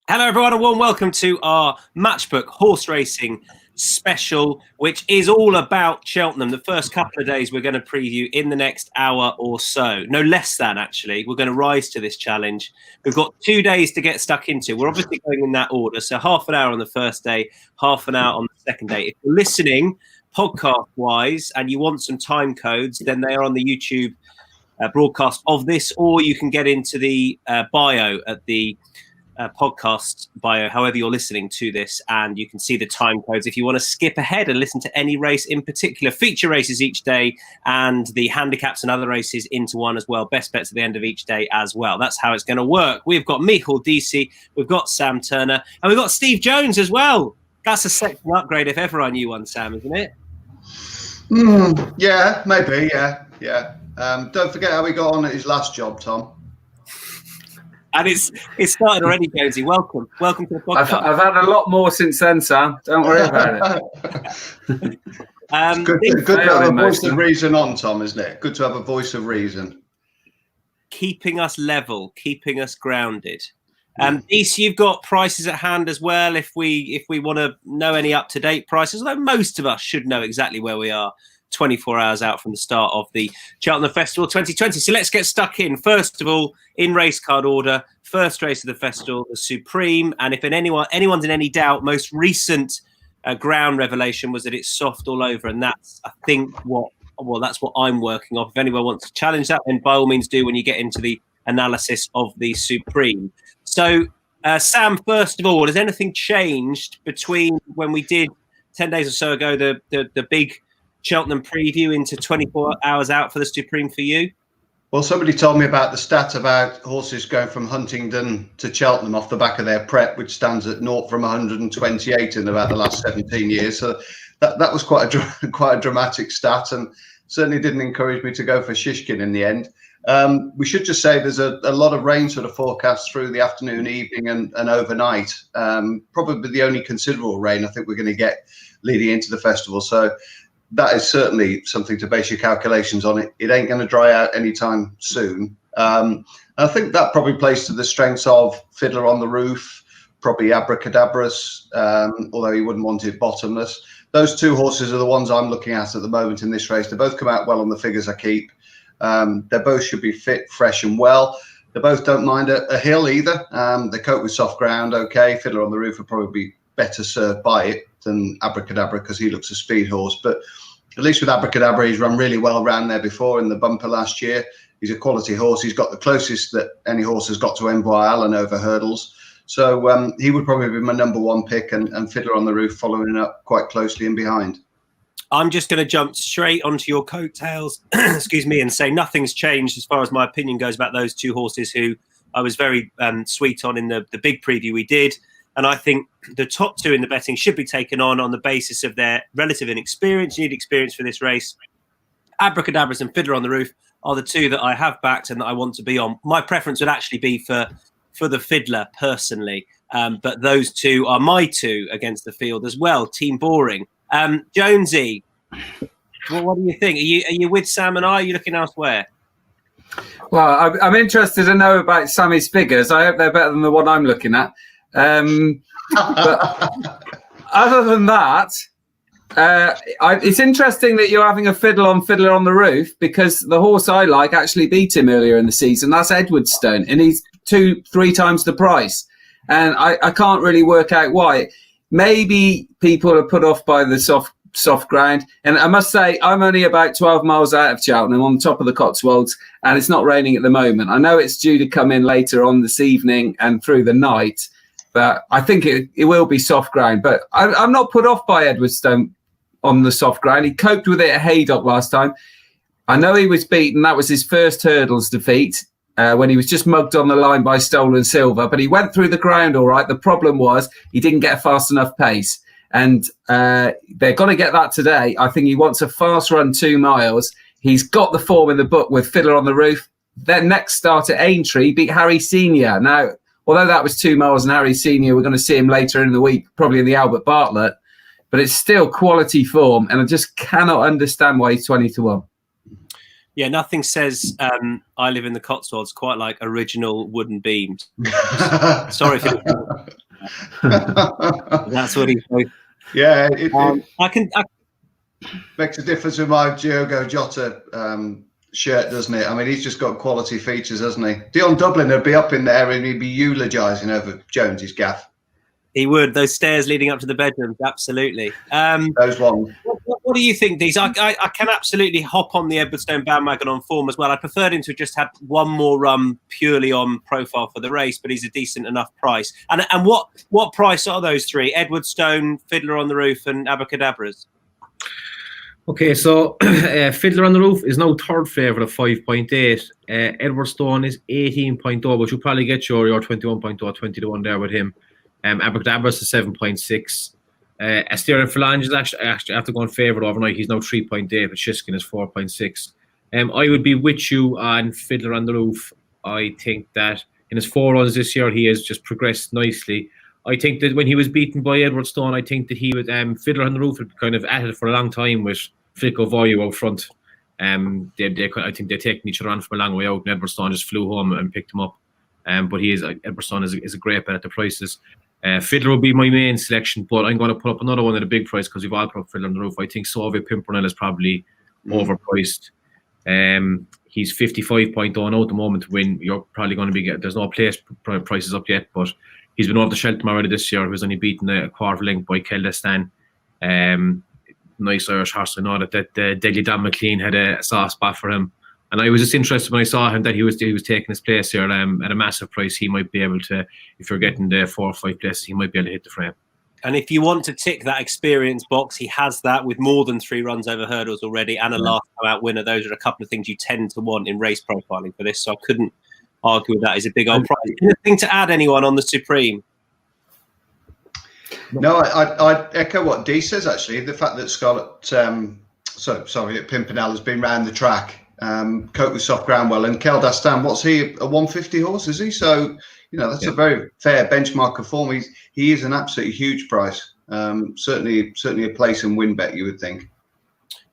Hello, everyone, and warm welcome to our Matchbook horse racing special, which is all about Cheltenham. The first couple of days we're going to preview in the next hour or so. No less than, actually. We're going to rise to this challenge. We've got 2 days to get stuck into. We're obviously going in that order. So half an hour on the first day, half an hour on the second day. If you're listening podcast-wise and you want some time codes, then they are on the YouTube broadcast of this, or you can get into the bio at the podcast bio, however you're listening to this, and you can see the time codes if you want to skip ahead and listen to any race in particular. Feature races each day and the handicaps and other races into one as well. Best bets at the end of each day as well. That's how it's going to work. We've got Micheál Deasy, we've got Sam Turner, and we've got Steve Jones as well. That's a second upgrade if ever I knew one, Sam, isn't it? Yeah, maybe, yeah. Don't forget how he got on at his last job, Tom. And it's started already, Jonesy. Welcome to the podcast. I've had a lot more since then, Sam. Don't worry about it. Good to have a voice of reason on, Tom, isn't it? Good to have a voice of reason. Keeping us level, keeping us grounded. Deasy, you've got prices at hand as well. If we want to know any up-to-date prices, although most of us should know exactly where we are 24 hours out from the start of the Cheltenham Festival 2020. So let's get stuck in. First of all, in race card order, first race of the festival, the Supreme. And if anyone's in any doubt, most recent ground revelation was that it's soft all over. And that's, I think, that's what I'm working off. If anyone wants to challenge that, then by all means do when you get into the analysis of the Supreme. So, Sam, first of all, has anything changed between when we did 10 days or so ago, the big Cheltenham preview into 24 hours out for the Supreme for you? Well, somebody told me about the stat about horses going from Huntingdon to Cheltenham off the back of their prep, which stands at 0 from 128 in about the last 17 years. So that was quite a dramatic stat, and certainly didn't encourage me to go for Shishkin in the end. We should just say there's a lot of rain sort of forecast through the afternoon, evening and overnight. Probably the only considerable rain I think we're going to get leading into the festival. So that is certainly something to base your calculations on. It ain't going to dry out anytime soon. I think that probably plays to the strengths of Fiddler on the Roof, probably Abracadabras, although he wouldn't want it bottomless. Those two horses are the ones I'm looking at the moment in this race. They both come out well on the figures I keep. They both should be fit, fresh and well. They both don't mind a hill either. They cope with soft ground okay. Fiddler on the Roof would probably be better served by it than Abracadabra because he looks a speed horse. But at least with Abracadabra, he's run really well around there before in the bumper last year. He's a quality horse. He's got the closest that any horse has got to Envoy Allen over hurdles. So he would probably be my number one pick, and Fiddler on the Roof following up quite closely in behind. I'm just going to jump straight onto your coattails, excuse me, and say nothing's changed as far as my opinion goes about those two horses who I was very sweet on in the big preview we did. And I think the top two in the betting should be taken on the basis of their relative inexperience. You need experience for this race. Abracadabras and Fiddler on the Roof are the two that I have backed and that I want to be on. My preference would actually be for the Fiddler personally. But those two are my two against the field as well. Team Boring. Jonesy, what do you think? Are you with Sam and I? Are you looking elsewhere? Well, I'm interested to know about Sammy's figures. I hope they're better than the one I'm looking at. But other than that, it's interesting that you're having a Fiddler on the Roof, because the horse I like actually beat him earlier in the season. That's Edwardstone, and he's 2-3 times the price. And I can't really work out why. Maybe people are put off by the soft ground. And I must say, I'm only about 12 miles out of Cheltenham on top of the Cotswolds, and it's not raining at the moment. I know it's due to come in later on this evening and through the night, but I think it will be soft ground. But I'm not put off by Edwardstone on the soft ground. He coped with it at Haydock last time. I know he was beaten. That was his first hurdles defeat. When he was just mugged on the line by Stolen Silver, but he went through the ground all right. The problem was he didn't get a fast enough pace, and they're going to get that today. I think he wants a fast run 2 miles. He's got the form in the book with Fiddler on the Roof. Then next start at Aintree, beat Harry Senior. Now, although that was 2 miles and Harry Senior, we're going to see him later in the week, probably in the Albert Bartlett, but it's still quality form, and I just cannot understand why he's 20-1. Yeah, nothing says I live in the Cotswolds quite like original wooden beams. Sorry for that's what he said. Yeah, I makes a difference with my Diogo Jota shirt, doesn't it? I mean, he's just got quality features, hasn't he? Dion Dublin would be up in there and he'd be eulogising over Jones's gaff. He would. Those stairs leading up to the bedrooms, absolutely. Those ones. What do you think, Dees? I can absolutely hop on the Edwardstone bandwagon on form as well. I preferred him to have just had one more run purely on profile for the race, but he's a decent enough price. And what price are those three? Edwardstone, Fiddler on the Roof, and Abracadabras? Okay, so Fiddler on the Roof is now third favourite at 5.8. Edwardstone is 18.0, but you'll probably get your 21.0, 20 to 1 there with him. Abracadabras is 7.6. Asterion Phalange is actually after going favourite overnight. He's now 3.8, but Shiskin is 4.6. I would be with you on Fiddler on the Roof. I think that in his 4 runs this year, he has just progressed nicely. I think that when he was beaten by Edwardstone, I think that he was Fiddler on the Roof had kind of at it for a long time with Flico Voyu out front. I think they're taking each other on from a long way out, and Edwardstone just flew home and picked him up. But Edwardstone is a great bet at the prices. Fiddler will be my main selection, but I'm going to put up another one at a big price because we've all put up Fiddler on the Roof. I think Soviet Pimpernel is probably overpriced. He's 55.0 now at the moment to win. You're probably going to be there's no place prices up yet, but he's been over the Cheltenham already this year. He was only beaten a quarter length by Micheál Deasy. Nice Irish horse. I know that Deadly Dan McLean had a soft spot for him. And I was just interested when I saw him that he was taking his place here at a massive price. He might be able to, if you're getting the 4 or 5 places, he might be able to hit the frame. And if you want to tick that experience box, he has that with more than 3 runs over hurdles already and a last time out winner. Those are a couple of things you tend to want in race profiling for this. So I couldn't argue with that. He's a big old price. Anything to add, anyone on the Supreme? No, I echo what Dee says, actually. The fact that Pimpernel has been round the track. Coat with soft ground well, and Micheál Deasy, what's he, a 150 horse, is he? So that's a very fair benchmark of form. He is an absolutely huge price. Certainly a place and win bet, you would think.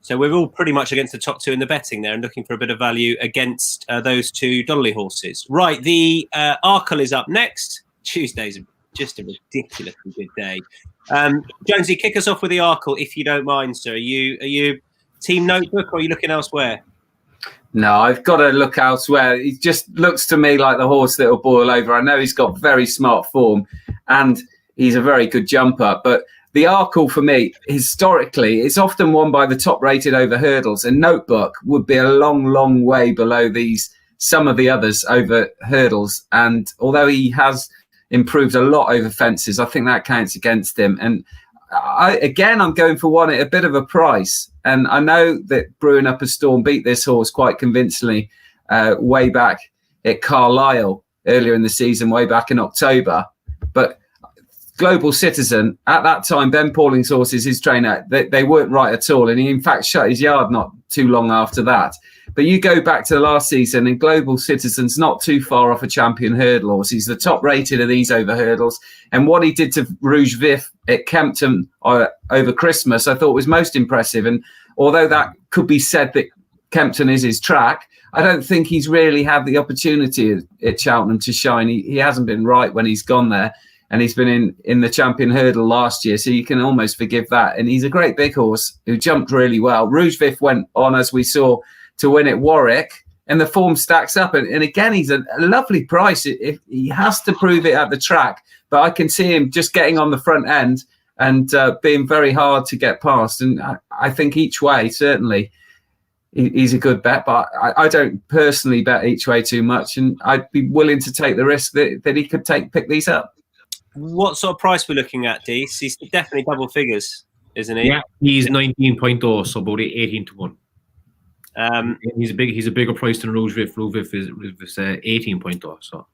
So we're all pretty much against the top 2 in the betting there and looking for a bit of value against those 2 Donnelly horses. Right, the Arkle is up next. Tuesday's just a ridiculously good day. Jonesy, kick us off with the Arkle, if you don't mind, sir. Are you team Notebook or are you looking elsewhere? No, I've got to look elsewhere. He just looks to me like the horse that will boil over. I know he's got very smart form and he's a very good jumper, but the Arkle for me, historically, it's often won by the top rated over hurdles, and Notebook would be a long, long way below some of the others over hurdles. And although he has improved a lot over fences, I think that counts against him. And I'm going for one at a bit of a price. And I know that Brewing Up a Storm beat this horse quite convincingly way back at Carlisle earlier in the season, way back in October. But Global Citizen, at that time, Ben Pauling's horses, his trainer, they weren't right at all. And he, in fact, shut his yard not too long after that. But you go back to the last season and Global Citizen's not too far off a champion hurdle horse. He's the top rated of these over hurdles. And what he did to Rouge Vif at Kempton over Christmas, I thought was most impressive. And although that could be said that Kempton is his track, I don't think he's really had the opportunity at Cheltenham to shine. He hasn't been right when he's gone there. And he's been in the champion hurdle last year, so you can almost forgive that. And he's a great big horse who jumped really well. Rouge Vif went on, as we saw, to win at Warwick, and the form stacks up. And again, he's a lovely price. He has to prove it at the track, but I can see him just getting on the front end and being very hard to get past. And I think each way, certainly, he's a good bet, but I don't personally bet each way too much, and I'd be willing to take the risk that he could pick these up. What sort of price we're looking at, Dees? He's definitely double figures, isn't he? Yeah, he's 19.0, so about 18 to 1. He's a bigger price than Rouge Vif. Rouge Vif is 18.0. So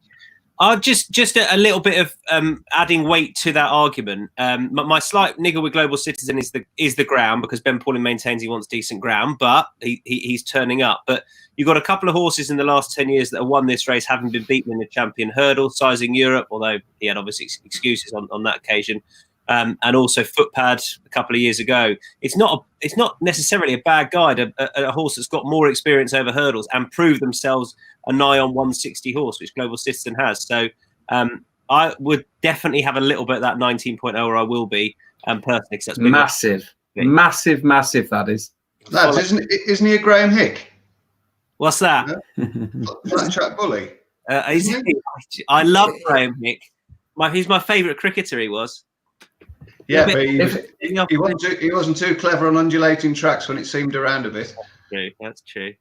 just a little bit of adding weight to that argument. My slight niggle with Global Citizen is the ground, because Ben Pauling maintains he wants decent ground, but he's turning up. But you've got a couple of horses in the last 10 years that have won this race, having been beaten in the champion hurdle, Sizing Europe, although he had obviously excuses on that occasion. and also Footpad a couple of years ago. It's not necessarily a bad guide. A horse that's got more experience over hurdles and proved themselves a nigh on 160 horse, which Global Citizen has. So I would definitely have a little bit of that 19.0, or I will be personally. Because that's massive. That is. Lads, isn't he a Graham Hick? What's that? Flat track bully. I love Graham Hick. He's my favourite cricketer. He was. Yeah, but he wasn't too clever on undulating tracks when it seemed around a bit. That's true.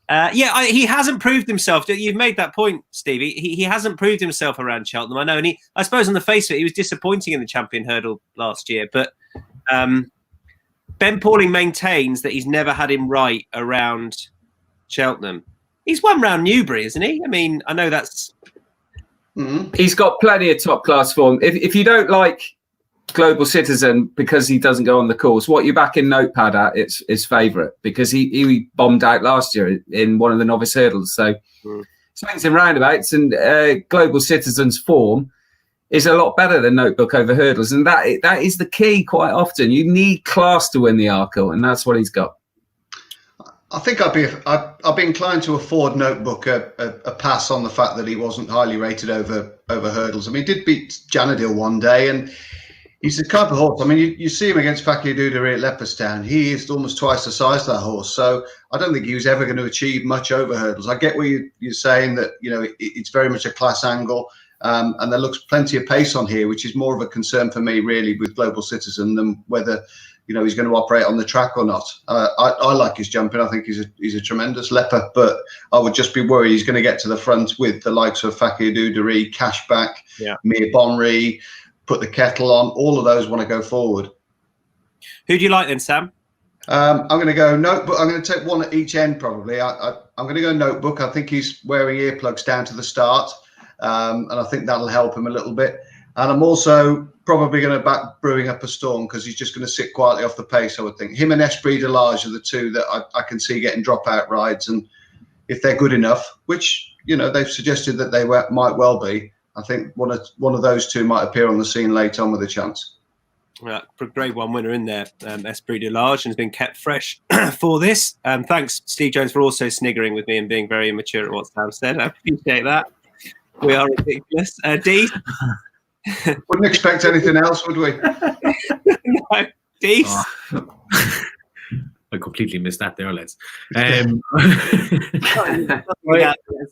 He hasn't proved himself. You've made that point, Stevie. He hasn't proved himself around Cheltenham. I know, and I suppose on the face of it, he was disappointing in the Champion Hurdle last year. But Ben Pauling maintains that he's never had him right around Cheltenham. He's won round Newbury, isn't he? I mean, I know that's. Mm-hmm. He's got plenty of top class form. If you don't like Global Citizen because he doesn't go on the course, what you're backing Notepad at it's his favourite, because he bombed out last year in one of the novice hurdles. So swings and roundabouts, and Global Citizen's form is a lot better than Notebook over hurdles, and that is the key. Quite often you need class to win the Arkle, and that's what he's got. I think I'd be inclined to afford Notebook a pass on the fact that he wasn't highly rated over hurdles. I mean, he did beat Janadil one day, and he's the type of horse. I mean, you see him against Fakir Dudari at Leopardstown. He is almost twice the size of that horse. So I don't think he was ever going to achieve much over hurdles. I get what you're saying, that it's very much a class angle, and there looks plenty of pace on here, which is more of a concern for me really with Global Citizen than whether he's going to operate on the track or not. I like his jumping. I think he's a tremendous leper, but I would just be worried he's going to get to the front with the likes of Fakir Dudari, Cashback, Mir Bonry, Put the Kettle on. All of those want to go forward. Who do you like then, Sam? I'm going to go Notebook. I'm going to take one at each end probably. I'm going to go Notebook. I think he's wearing earplugs down to the start, and I think that'll help him a little bit. And I'm also probably going to back Brewing Up a Storm, because he's just going to sit quietly off the pace, I would think. Him and Esprit de Large are the two that I can see getting dropout rides. And if they're good enough, which, they've suggested that they might well be, I think one of those two might appear on the scene later on with a chance. Right, Grade 1 winner in there, Esprit de Large, and has been kept fresh for this. Thanks, Steve Jones, for also sniggering with me and being very immature at what Sam said. I appreciate that. We are ridiculous. Dee? Wouldn't expect anything else, would we? No, Dees. I completely missed that there, lads.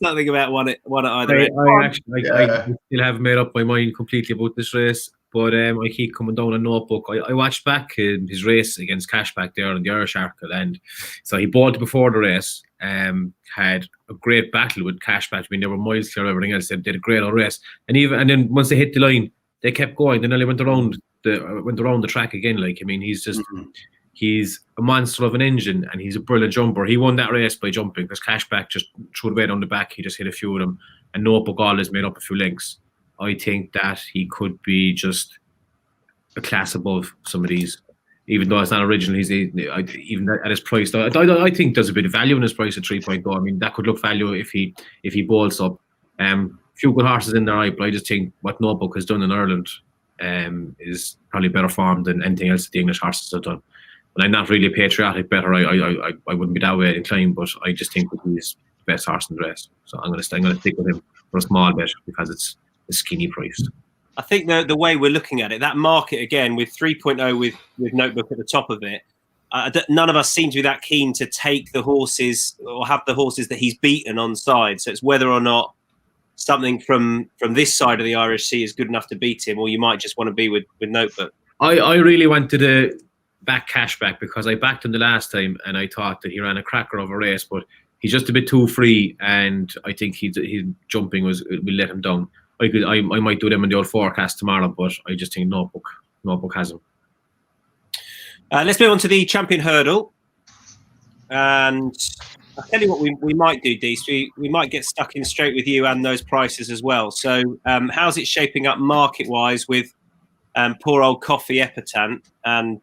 Something about one at either end. I still haven't made up my mind completely about this race, but I keep coming down on Notebook. I watched back his race against Cashback there on the Irish Arkle, and so he bowled before the race. Had a great battle with Cashback. I mean, they were miles clear of everything else. They did a great old race, and then once they hit the line, they kept going. They nearly went around the track again. Like, I mean, he's just he's a monster of an engine, and he's a brilliant jumper. He won that race by jumping, because Cashback just threw it way down the back. He just hit a few of them, and Notebook always made up a few lengths. I think that he could be just a class above some of these. Even though it's not original, even at his price. I think there's a bit of value in his price at 3.0. I mean, that could look value if he bowls up. Few good horses in there, but I just think what Notebook has done in Ireland is probably better form than anything else that the English horses have done. But I'm not really a patriotic better. I wouldn't be that way inclined, but I just think that he's the best horse in the race. So I'm going to stick with him for a small bit, because it's a skinny price. I think the way we're looking at it, that market again with 3.0 with Notebook at the top of it, none of us seem to be that keen to take the horses or have the horses that he's beaten on side. So it's whether or not something from this side of the Irish Sea is good enough to beat him, or you might just want to be with Notebook. I really wanted to back Cashback, because I backed him the last time and I thought that he ran a cracker of a race, but he's just a bit too free, and I think his jumping will let him down. I might do them in the old forecast tomorrow, but I just think Notebook has him. Let's move on to the Champion Hurdle. And I'll tell you what we might do, Dees. We might get stuck in straight with you and those prices as well. So how's it shaping up market-wise with poor old Coffee Epitant and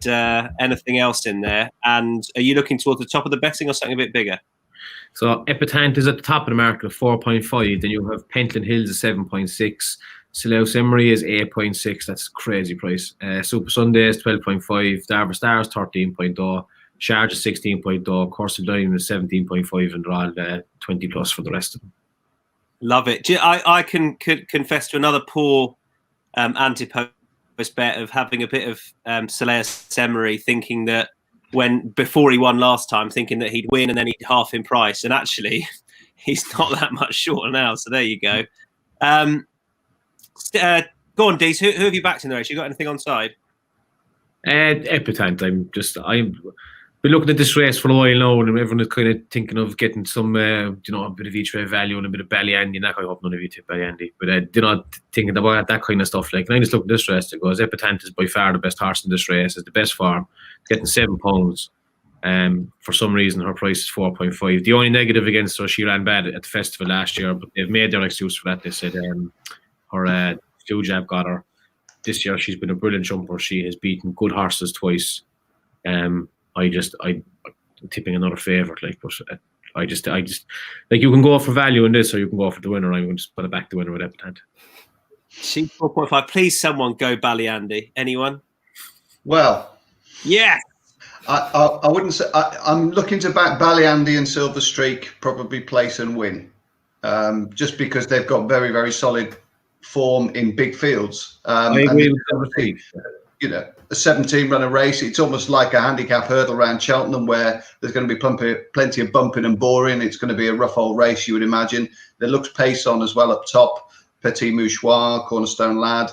anything else in there? And are you looking towards the top of the betting or something a bit bigger? So Epitant is at the top of the market at 4.5. Then you have Pentland Hills at 7.6. Selous Emery is 8.6. That's a crazy price. Super Sunday is 12.5. Darver Stars 13.0. Charge is 16.0. Course of Diamond is 17.5, and they're all 20 plus for the rest of them. Love it. I can confess to another poor anti-post bet of having a bit of Selous Emery, thinking that before he won last time, thinking that he'd win and then he'd half in price, and actually he's not that much shorter now. So there you go. Go on, Dees. Who have you backed in the race? You got anything on side? Epitant. I'm been looking at this race for a while now, and everyone is kind of thinking of getting some, a bit of each way value and a bit of Ballyandy. I hope none of you tip Ballyandy, but thinking about that kind of stuff. Like, and I just look at this race. It goes, Epitant is by far the best horse in this race. It's the best form. Getting £7. For some reason, her price is 4.5. The only negative against her, she ran bad at the festival last year, but they've made their excuse for that. They said her flu jab got her. This year, she's been a brilliant jumper. She has beaten good horses twice. I'm tipping another favourite. Like, but I just like, you can go for value in this, or you can go for the winner. I'm going to just put it back the winner with Epitant. She's 4.5. Please, someone go Ballyandy. Anyone? Well, yeah. I wouldn't say. I'm looking to back Ballyandy and Silver Streak, probably place and win, just because they've got very, very solid form in big fields. I agree with Silver Streak. A 17-runner race. It's almost like a handicap hurdle around Cheltenham, where there's going to be plenty of bumping and boring. It's going to be a rough old race, you would imagine. There looks pace on as well up top. Petit Mouchoir, Cornerstone Lad,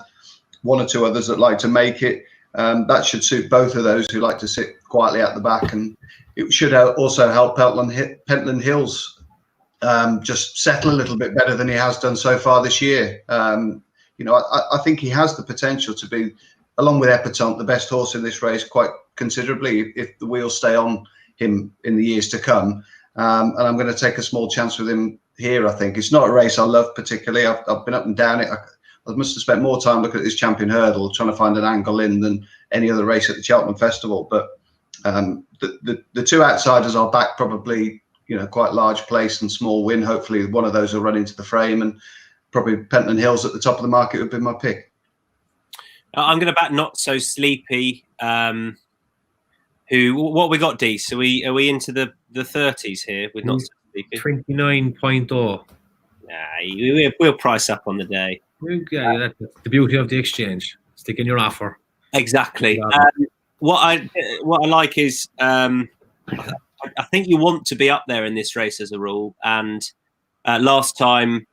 one or two others that like to make it. That should suit both of those who like to sit quietly at the back, and it should also help Pentland Hills just settle a little bit better than he has done so far this year. I think he has the potential to be, along with Epitant, the best horse in this race quite considerably if the wheels stay on him in the years to come. And I'm going to take a small chance with him here, I think. It's not a race I love particularly. I've been up and down it. I must have spent more time looking at this Champion Hurdle, trying to find an angle in, than any other race at the Cheltenham Festival. But the two outsiders are back, probably, quite large place and small win. Hopefully one of those will run into the frame, and probably Pentland Hills at the top of the market would be my pick. I'm going to back Not So Sleepy. What we got, D? So are we into the 30s here with Not So Sleepy? 29.0. Nah, we'll price up on the day. Yeah, that's the beauty of the exchange. Stick in your offer. Exactly. What I like is I think you want to be up there in this race as a rule. And last time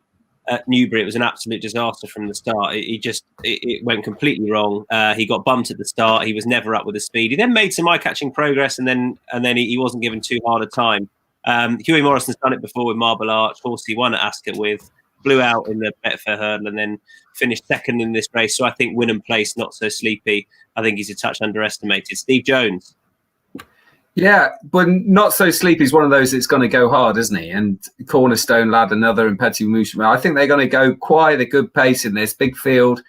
at Newbury, it was an absolute disaster from the start. It went completely wrong. He got bumped at the start. He was never up with the speed. He then made some eye-catching progress, and then he wasn't given too hard a time. Huey Morrison's done it before with Marble Arch. Horse he won at Ascot with, blew out in the Betfair Hurdle, and then finished second in this race. So I think win and place, Not So Sleepy. I think he's a touch underestimated. Steve Jones. Yeah, but Not So Sleepy is one of those that's going to go hard, isn't he? And Cornerstone Lad, another, and Petit Mouchoir. I think they're going to go quite a good pace in this. Big field,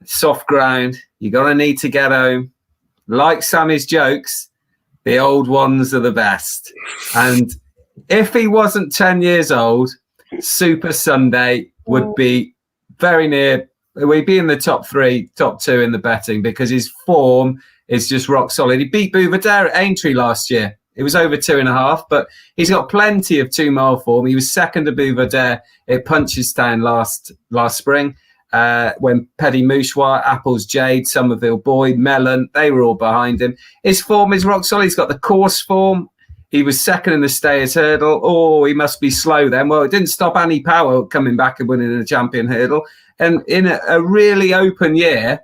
soft ground. You're going to need to get home. Like Sammy's jokes, the old ones are the best. And if he wasn't 10 years old, Super Sunday would be very near. We'd be in the top 3, top 2 in the betting, because his form is just rock solid. He beat Bouvardere at Aintree last year. It was over 2.5, but he's got plenty of 2 mile form. He was second to Bouvardere at Punchestown last spring. When Petit Mouchoir, Apples Jade, Somerville Boy, Melon, they were all behind him. His form is rock solid. He's got the course form. He was second in the Stayers Hurdle. Oh, he must be slow then. Well, it didn't stop Annie Powell coming back and winning the Champion Hurdle. And in a really open year,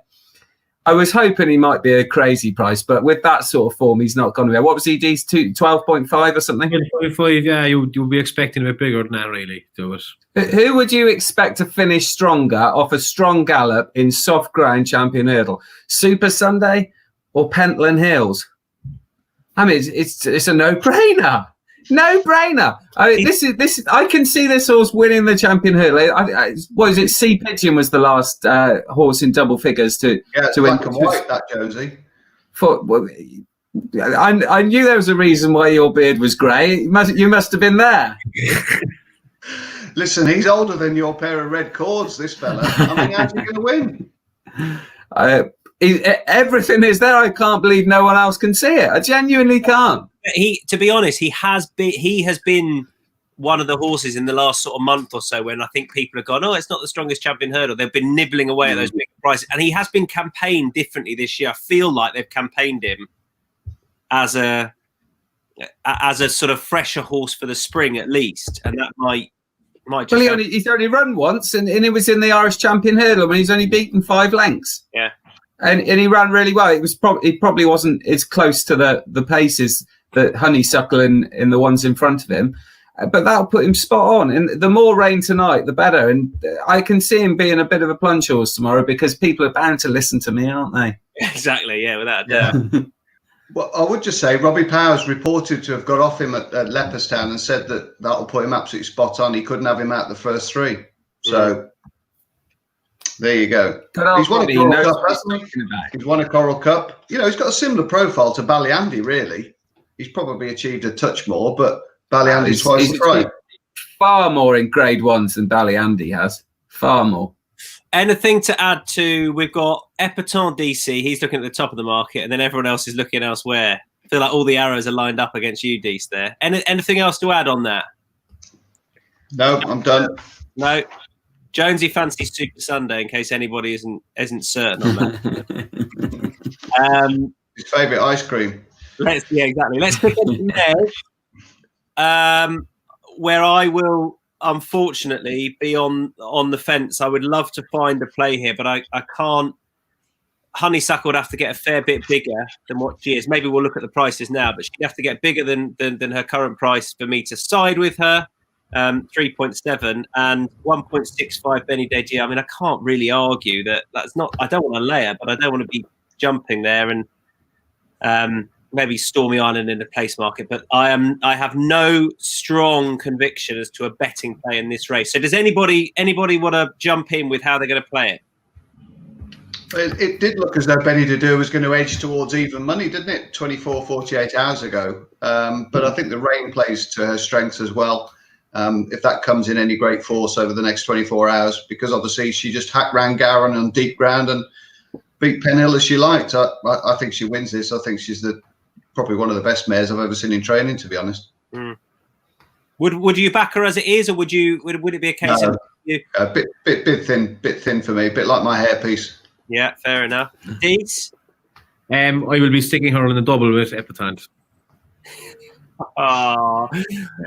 I was hoping he might be a crazy price, but with that sort of form, he's not going to be. What was he, 12.5 or something? 12.5, yeah, you'll be expecting a bit bigger than that, really. Who would you expect to finish stronger off a strong gallop in soft ground Champion Hurdle? Super Sunday or Pentland Hills? I mean, it's a no-brainer. No-brainer. I mean, this is. I can see this horse winning the Champion Hurdle. What is it? Sea Pigeon was the last horse in double figures to win. Black and white, that Josie. I knew there was a reason why your beard was grey. You must have been there. Listen, he's older than your pair of red cords, this fella. I mean, how's he going to win? Everything is there. I can't believe no one else can see it. I genuinely can't. To be honest, he has been one of the horses in the last sort of month or so when I think people have gone, oh, it's not the strongest champion hurdle. They've been nibbling away at those big prices, and he has been campaigned differently this year. I feel like they've campaigned him as a sort of fresher horse for the spring at least, and that might just. Well, he's only run once, and it was in the Irish Champion Hurdle, and he's only beaten 5 lengths. Yeah, and he ran really well. It probably wasn't as close to the paces that Honeysuckle in the ones in front of him, but that'll put him spot on. And the more rain tonight, the better. And I can see him being a bit of a plunge horse tomorrow because people are bound to listen to me, aren't they? Exactly. Yeah, without a doubt. Well, I would just say Robbie Powers reported to have got off him at Leopardstown and said that'll put him absolutely spot on. He couldn't have him out the first 3. So there you go. He's won a Coral Cup, hasn't he? He's won a Coral Cup. You know, he's got a similar profile to Ballyandy, really. He's probably achieved a touch more, but Ballyandy's twice the price. Far more in Grade 1s than Ballyandy has. Far more. Anything to add to? We've got Micheál Deasy. He's looking at the top of the market, and then everyone else is looking elsewhere. I feel like all the arrows are lined up against you, Dease. There. Anything else to add on that? No, I'm done. No. Jonesy fancies Super Sunday in case anybody isn't certain on that. His favourite ice cream. Exactly. Let's pick up there. Where I will unfortunately be on the fence. I would love to find a play here, but I can't. Honeysuckle would have to get a fair bit bigger than what she is. Maybe we'll look at the prices now, but she'd have to get bigger than her current price for me to side with her. 3.7 and 1.65 Benny Deji. I mean, I can't really argue that's not. I don't want to lay her, but I don't want to be jumping there and maybe Stormy Island in the place market. But I have no strong conviction as to a betting play in this race. So does anybody want to jump in with how they're going to play it? It did look as though Benny Dadu was going to edge towards even money, didn't it? 48 hours ago. But I think the rain plays to her strengths as well. If that comes in any great force over the next 24 hours, because obviously she just hacked round Gowan on deep ground and beat Penhill as she liked. I think she wins this. I think she's probably one of the best mares I've ever seen in training, to be honest. Would you back her as it is, or would it be a case of a bit thin for me, a bit like my hairpiece? Yeah, fair enough. Deeds? I will be sticking her on the double with Epitaph. Oh,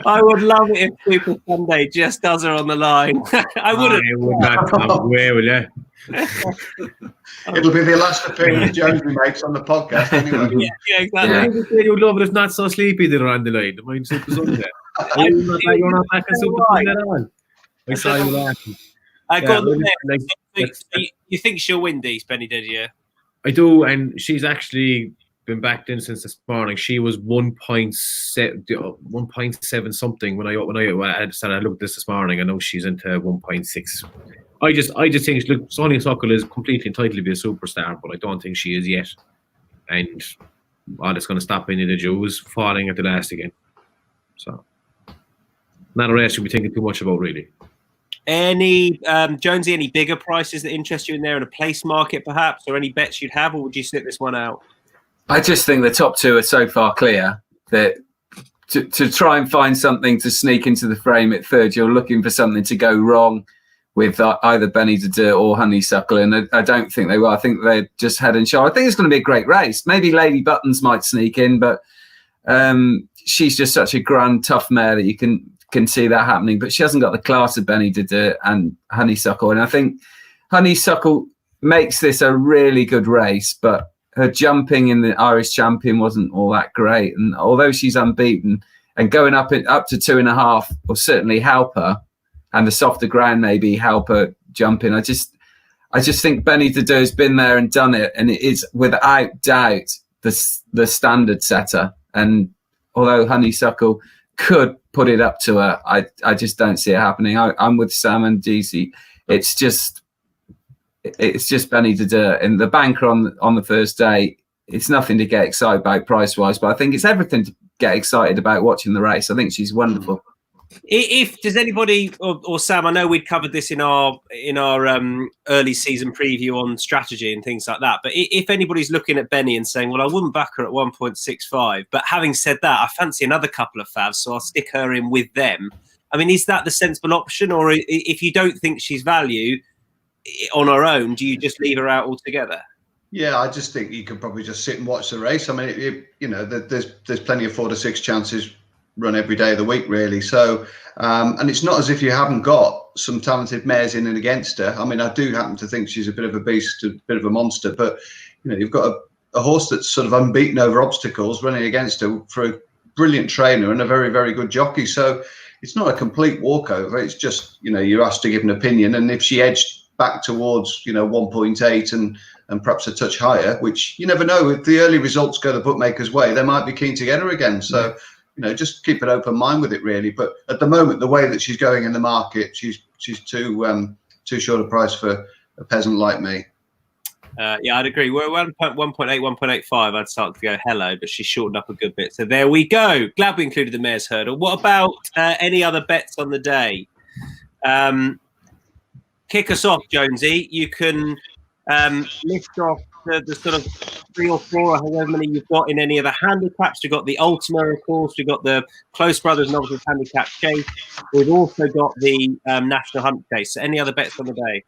I would love it if Super Sunday just does her on the line. I wouldn't. I would not come away, will you? It'll be the last appearance Jonesy makes on the podcast anyway. Yeah, exactly. Yeah. You'd love it if Not So Sleepy did her on the line. The mind Super Sunday. You're not back in Super Sunday at all. I saw you laughing. You think she'll win these, Benny, did you? I do, and she's actually been backed in since this morning. She was 1.7 something when I started. I looked this morning. I know she's into 1.6. I just think Sonny Suckle is completely entitled to be a superstar, but I don't think she is yet. And all it's going to stop any of the Jews falling at the last again. So not a race you'll be thinking too much about, really. Any Jonesy, any bigger prices that interest you in there in a place market, perhaps, or any bets you'd have, or would you slip this one out? I just think the top 2 are so far clear that to try and find something to sneak into the frame at third, you're looking for something to go wrong with either Benny Dadu or Honeysuckle, and I don't think they will. I think they're just head and shoulders. I think it's going to be a great race. Maybe Lady Buttons might sneak in, but she's just such a grand, tough mare that you can see that happening. But she hasn't got the class of Benny Dadu and Honeysuckle, and I think Honeysuckle makes this a really good race, but her jumping in the Irish Champion wasn't all that great. And although she's unbeaten and going up to 2.5 will certainly help her, and the softer ground maybe help her jumping. I just think Benny Dadu has been there and done it, and it is without doubt the standard setter. And although Honeysuckle could put it up to her, I just don't see it happening. I'm with Sam and Deasy. It's just Benny Dadu, and the banker on the first day. It's nothing to get excited about price wise, but I think it's everything to get excited about watching the race. I think she's wonderful. If does anybody or Sam, I know we'd covered this in our early season preview on strategy and things like that. But if anybody's looking at Benny and saying, "Well, I wouldn't back her at 1.65," but having said that, I fancy another couple of favs, so I'll stick her in with them. I mean, is that the sensible option, or if you don't think she's value on her own, do you just leave her out altogether? Yeah, I just think you could probably just sit and watch the race. I mean, there's plenty of 4 to 6 chances run every day of the week, really. So, and it's not as if you haven't got some talented mares in and against her. I mean, I do happen to think she's a bit of a beast, a bit of a monster, but you've got a horse that's sort of unbeaten over obstacles running against her for a brilliant trainer and a very, very good jockey. So it's not a complete walkover. It's just, you're asked to give an opinion. And if she edged back towards, 1.8 and perhaps a touch higher, which you never know, if the early results go the bookmaker's way, they might be keen to get her again. So, just keep an open mind with it, really. But at the moment, the way that she's going in the market, she's too short a price for a peasant like me. Yeah, I'd agree. We're 1.8, 1.85. I'd start to go hello, but she shortened up a good bit. So there we go. Glad we included the mare's hurdle. What about any other bets on the day? Kick us off, Jonesy. You can list off the sort of 3 or 4, or however many you've got in any of the handicaps. We've got the Ultima, of course. We've got the Close Brothers Novices Handicap Chase. We've also got the National Hunt Chase. So any other bets on the day?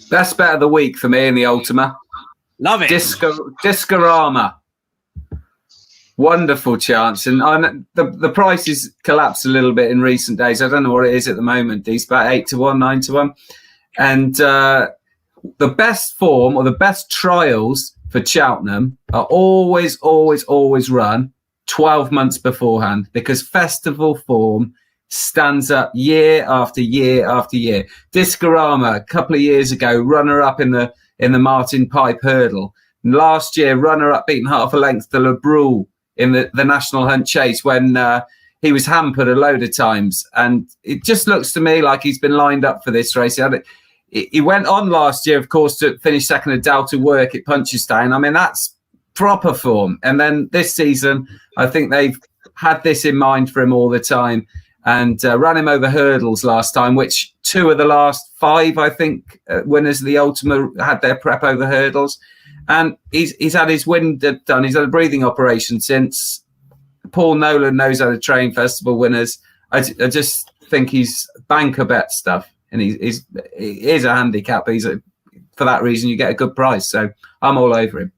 Best bet of the week for me in the Ultima. Love it. Discorama. Wonderful chance. And the price has collapsed a little bit in recent days. I don't know what it is at the moment. It's about 8 to 1, 9 to 1. And the best form or the best trials for Cheltenham are always run 12 months beforehand, because festival form stands up year after year after year. Discorama, a couple of years ago, runner-up in the Martin Pipe Hurdle. Last year, runner-up, beaten half a length to Le Brule in the National Hunt Chase when he was hampered a load of times. And it just looks to me like he's been lined up for this race. He went on last year, of course, to finish second at Delta Work at Punchestown. I mean, that's proper form. And then this season, I think they've had this in mind for him all the time, and ran him over hurdles last time, which 2 of the last 5, I think, winners of the Ultima had their prep over hurdles. And he's had his wind done. He's had a breathing operation since. Paul Nolan knows how to train festival winners. I just think he's banker bet stuff. And he is a handicap. For that reason, you get a good price. So I'm all over him.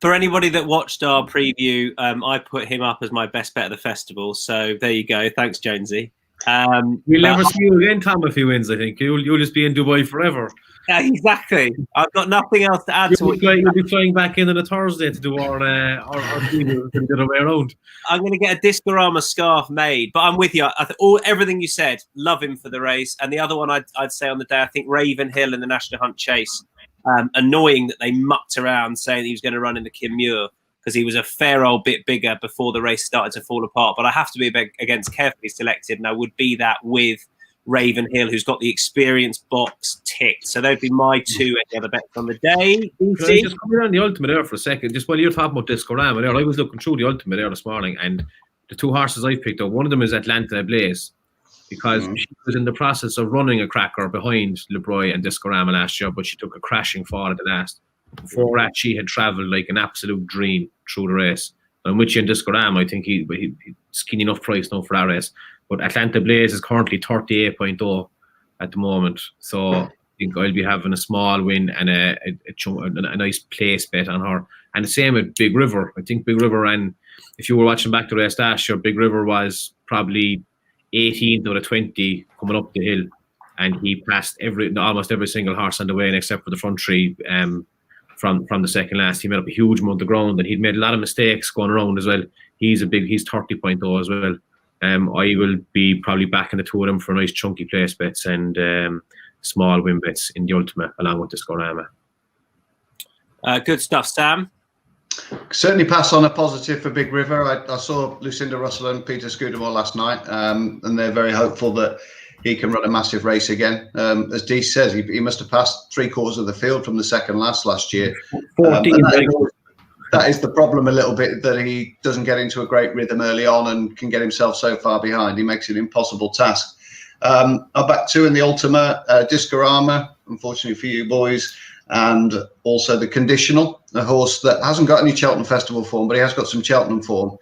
For anybody that watched our preview, I put him up as my best bet of the festival. So there you go. Thanks, Jonesy. We'll never see you again, Tom, if he wins, I think. You'll just be in Dubai forever. Yeah, exactly. I've got nothing else to add to what you'll be flying back in on a Thursday to do our preview the other way around. I'm going to get a Discorama scarf made, but I'm with you. Everything you said, love him for the race. And the other one I'd say on the day, I think Ravenhill in the National Hunt Chase. Annoying that they mucked around saying he was going to run in the Kim Muir, because he was a fair old bit bigger before the race started to fall apart. But I have to be against carefully selected, and I would be that with Ravenhill, who's got the experience box ticked. So they'd be my 2 any other bets on the day. Can I just come around the Ultima there for a second? Just while you're talking about Discorama there, I was looking through the Ultima there this morning, and the 2 horses I picked up, one of them is Atlanta Blaze, because she was in the process of running a cracker behind LeBroy and Discorama last year, but she took a crashing fall at the last. Before that, she had travelled like an absolute dream through the race. And with you in Discorama, I think he's skinny enough price now for that race. But Atlanta Blaze is currently 38.0 at the moment. So I think I'll be having a small win and a nice place bet on her. And the same with Big River. I think Big River, and if you were watching back the race last year, Big River was probably 18th out of 20 coming up the hill. And he passed almost every single horse on the way, except for the front 3 from the second last. He made up a huge amount of ground, and he'd made a lot of mistakes going around as well. He's 30.0 as well. I will be probably backing the 2 of them for nice chunky place bets and small win bets in the Ultima along with the Discorama. Good stuff, Sam. Certainly pass on a positive for Big River. I saw Lucinda Russell and Peter Scudamore last night, and they're very hopeful that he can run a massive race again. As Dee says, he must have passed 3/4 of the field from the second last year. that is the problem a little bit, that he doesn't get into a great rhythm early on and can get himself so far behind. He makes it an impossible task. I back 2 in the Ultima, Discorama, unfortunately for you boys, and also the Conditional, a horse that hasn't got any Cheltenham Festival form, but he has got some Cheltenham form.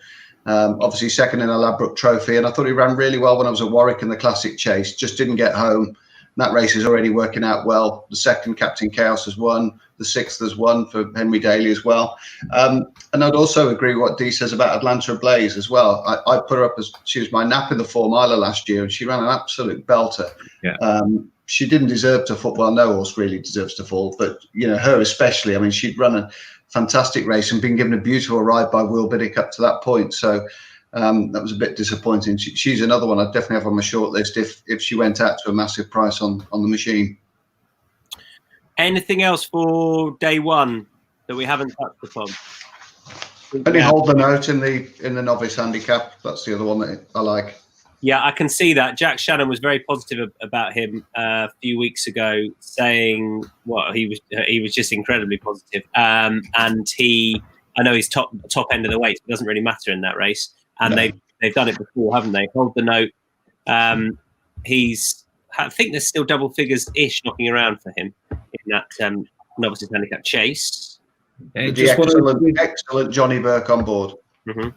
Obviously second in a Ladbroke Trophy, and I thought he ran really well when I was at Warwick in the Classic Chase, just didn't get home. That race is already working out well. The second, Captain Chaos, has won. The 6th has won for Henry Daly as well. And I'd also agree with what Dee says about Atlanta Blaze as well. I put her up as, she was my nap in the 4 miler last year, and she ran an absolute belter. Yeah. She didn't deserve to fall. Well, no horse really deserves to fall, but her especially. I mean, she'd run a fantastic race and been given a beautiful ride by Will Biddick up to that point. So that was a bit disappointing. She's another one I'd definitely have on my short list if she went out to a massive price on the machine. Anything else for day 1 that we haven't touched upon? Only Hold the Note in the novice handicap. That's the other one that I like. Yeah, I can see that. Jack Shannon was very positive about him a few weeks ago, saying he was just incredibly positive. And I know he's top end of the weight, so it doesn't really matter in that race. And No. they've done it before, haven't they? Hold the Note. I think there's still double figures ish knocking around for him in that novices handicap chase. The excellent Johnny Burke on board. Mm-hmm.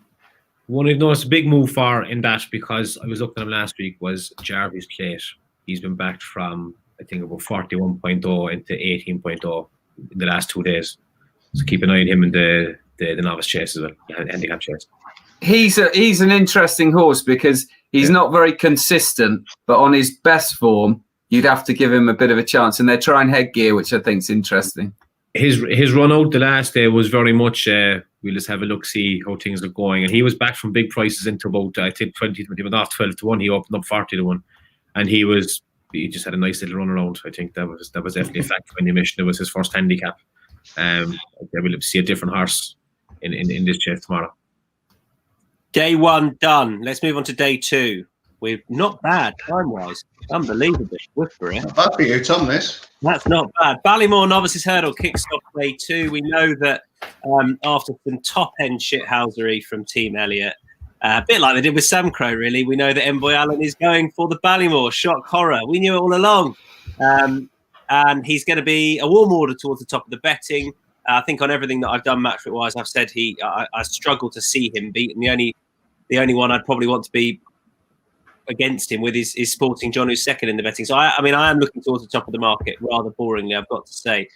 One I've noticed a big move for in that, because I was looking at him last week, was Jarvis Plate. He's been backed from, I think, about 41.0 into 18.0 in the last 2 days. So keep an eye on him in the novice chase as well, handicap chase. He's an interesting horse because he's not very consistent, but on his best form, you'd have to give him a bit of a chance. And they're trying headgear, which I think is interesting. His run out the last day was very much we'll just have a look, see how things are going. And he was back from big prices into about, I think, 20, he was off 12 to 1. He opened up 40 to 1. And he just had a nice little run around. I think that was definitely a factor in the mission. It was his first handicap. We'll see a different horse in this chase tomorrow. Day 1 done. Let's move on to day 2. We're not bad time-wise. Unbelievable. Whispering. Not bad for you, Tom, this. That's not bad. Ballymore Novices Hurdle kicks off day 2. We know that after some top-end shithousery from Team Elliott, a bit like they did with Sam Crow, really, we know that Envoy Allen is going for the Ballymore. Shock horror. We knew it all along. And he's going to be a warm order towards the top of the betting. I think on everything that I've done match-wise, I've said I struggle to see him beaten. The only one I'd probably want to be against him with is Sporting John, who's second in the betting. So I am looking towards the top of the market rather boringly, I've got to say.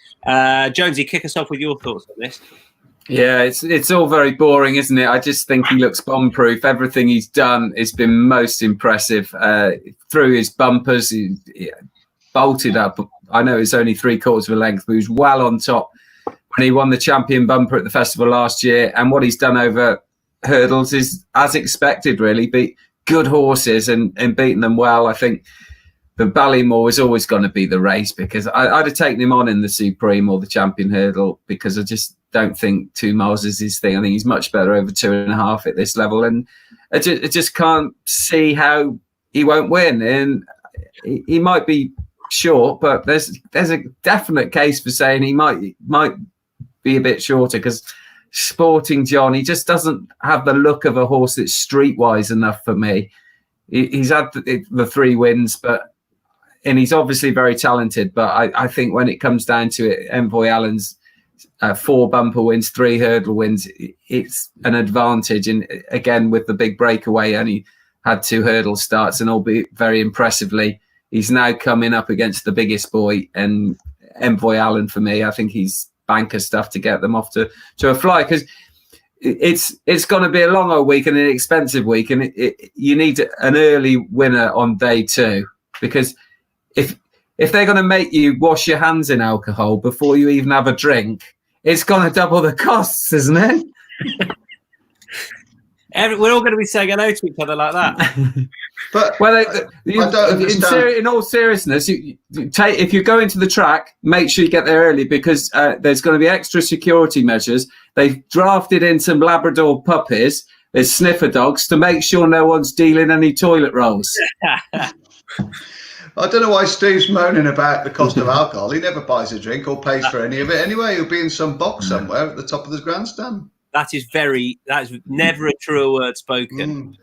Jonesy, kick us off with your thoughts on this. Yeah, it's all very boring, isn't it? I just think he looks bomb-proof. Everything he's done has been most impressive. Through his bumpers, he bolted up. I know it's only 3/4 of a length, but he was well on top when he won the champion bumper at the festival last year. And what he's done over hurdles is as expected, really. Beat good horses and beating them well. I think the Ballymore is always going to be the race, because I'd have taken him on in the Supreme or the champion hurdle, because I just don't think 2 miles is his thing. I think he's much better over 2.5 at this level, and I just can't see how he won't win. And he might be short, but there's a definite case for saying he might be a bit shorter, because Sporting John, he just doesn't have the look of a horse that's streetwise enough for me. He's had the 3 wins, and he's obviously very talented. But I think when it comes down to it, Envoy Allen's 4 bumper wins, 3 hurdle wins, it's an advantage. And again, with the big breakaway, only had 2 hurdle starts, and albeit very impressively, he's now coming up against the biggest boy. And Envoy Allen, for me, I think he's banker stuff to get them off to a fly, because it's going to be a long old week and an expensive week, and you need an early winner on day 2, because if they're going to make you wash your hands in alcohol before you even have a drink, it's going to double the costs, isn't it? We're all going to be saying hello to each other like that. But in all seriousness, if you go into the track, make sure you get there early, because there's going to be extra security measures. They've drafted in some Labrador puppies, there's sniffer dogs, to make sure no one's dealing any toilet rolls. I don't know why Steve's moaning about the cost of alcohol. He never buys a drink or pays for any of it anyway. He'll be in some box somewhere at the top of the grandstand. That is never a truer word spoken.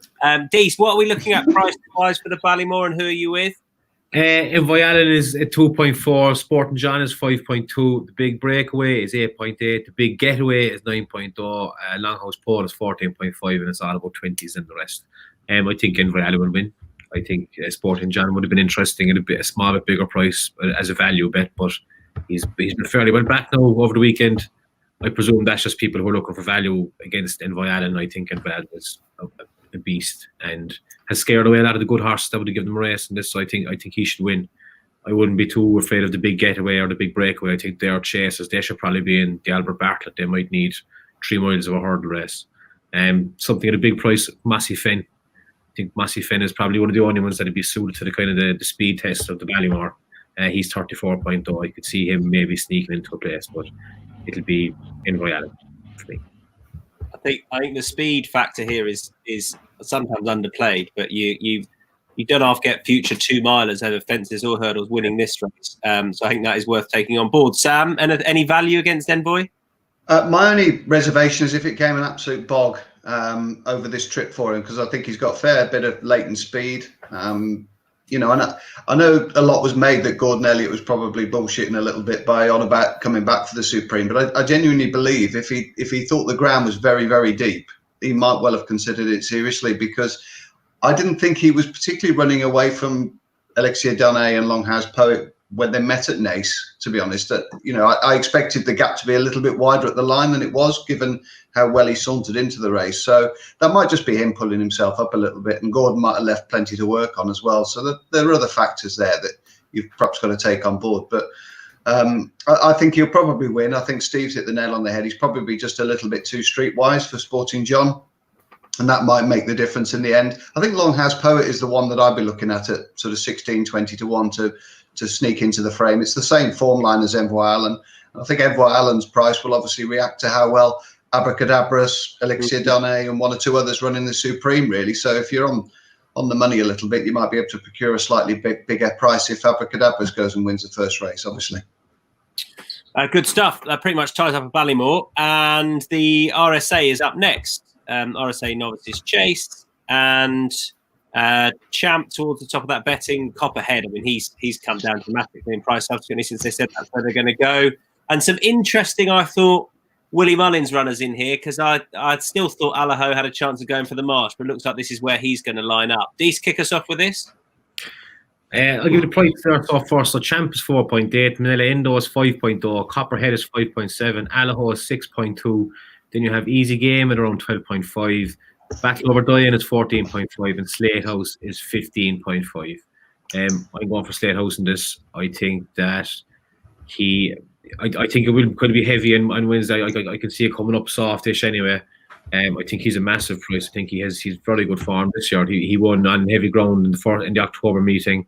Dees, what are we looking at price-wise for the Ballymore, and who are you with? Envoy Allen is at 2.4. Sporting John is 5.2. The Big Breakaway is 8.8. The Big Getaway is 9.0. Longhouse Pole is 14.5, and it's all about 20s and the rest. I think Envoy Allen will win. I think Sporting John would have been interesting at a small bit bigger price as a value bet, but he's been fairly well back now over the weekend. I presume that's just people who are looking for value against Envoy Allen. I think Envoy Allen is a beast and has scared away a lot of the good horses that would have given them a race in this. So I think he should win. I wouldn't be too afraid of the Big Getaway or the Big Breakaway. I think they are chasers. They should probably be in the Albert Bartlett. They might need 3 miles of a hurdle race. Something at a big price, Massey Finn. I think Massey Finn is probably one of the only ones that would be suited to the kind of the speed test of the Ballymore. He's 34.0. I could see him maybe sneaking into a place, but it'll be Envoy Allen for me. I think the speed factor here is sometimes underplayed, but you don't half get future 2-milers over fences or hurdles winning this race. So I think that is worth taking on board. Sam, any value against Envoy? My only reservation is if it came an absolute bog over this trip for him, because I think he's got a fair bit of latent speed. You know, and I know a lot was made that Gordon Elliott was probably bullshitting a little bit on about coming back for the Supreme, but I genuinely believe if he thought the ground was very, very deep, he might well have considered it seriously, because I didn't think he was particularly running away from Elixir Donnet and Longhouse Poet when they met at Naas, to be honest. You know, I expected the gap to be a little bit wider at the line than it was, given how well he sauntered into the race. So that might just be him pulling himself up a little bit, and Gordon might have left plenty to work on as well. So there are other factors there that you've perhaps got to take on board. But I think he'll probably win. I think Steve's hit the nail on the head. He's probably just a little bit too streetwise for Sporting John, and that might make the difference in the end. I think Longhouse Poet is the one that I'd be looking at sort of 16, 20 to 1 to sneak into the frame. It's the same form line as Envoy Allen. I think Envoy Allen's price will obviously react to how well Abracadabras, Elixir Donnet, and 1 or 2 others run in the Supreme, really. So if you're on the money a little bit, you might be able to procure a slightly bigger price if Abracadabras goes and wins the first race, obviously. Good stuff. That pretty much ties up a Ballymore, and the RSA is up next. RSA Novices Chase and Champ towards the top of that betting. Copperhead, I mean, he's come down dramatically in price subsequently since they said that's where they're going to go. And some interesting, I thought, Willie Mullins runners in here, because I still thought Allaho had a chance of going for the Marsh, but it looks like this is where he's going to line up. Dees, kick us off with this. I'll give you the price first off first. So Champ is 4.8, Manila Indo is 5.0, Copperhead is 5.7, Allaho is 6.2. Then you have Easy Game at around 12.5. Battle Over Diane is 14.5, and Slate House is 15.5. I'm going for Slate House in this. I think that I think it could be heavy on Wednesday. I can see it coming up softish anyway. I think he's a massive price. I think he's very good form this year. He won on heavy ground in the October meeting.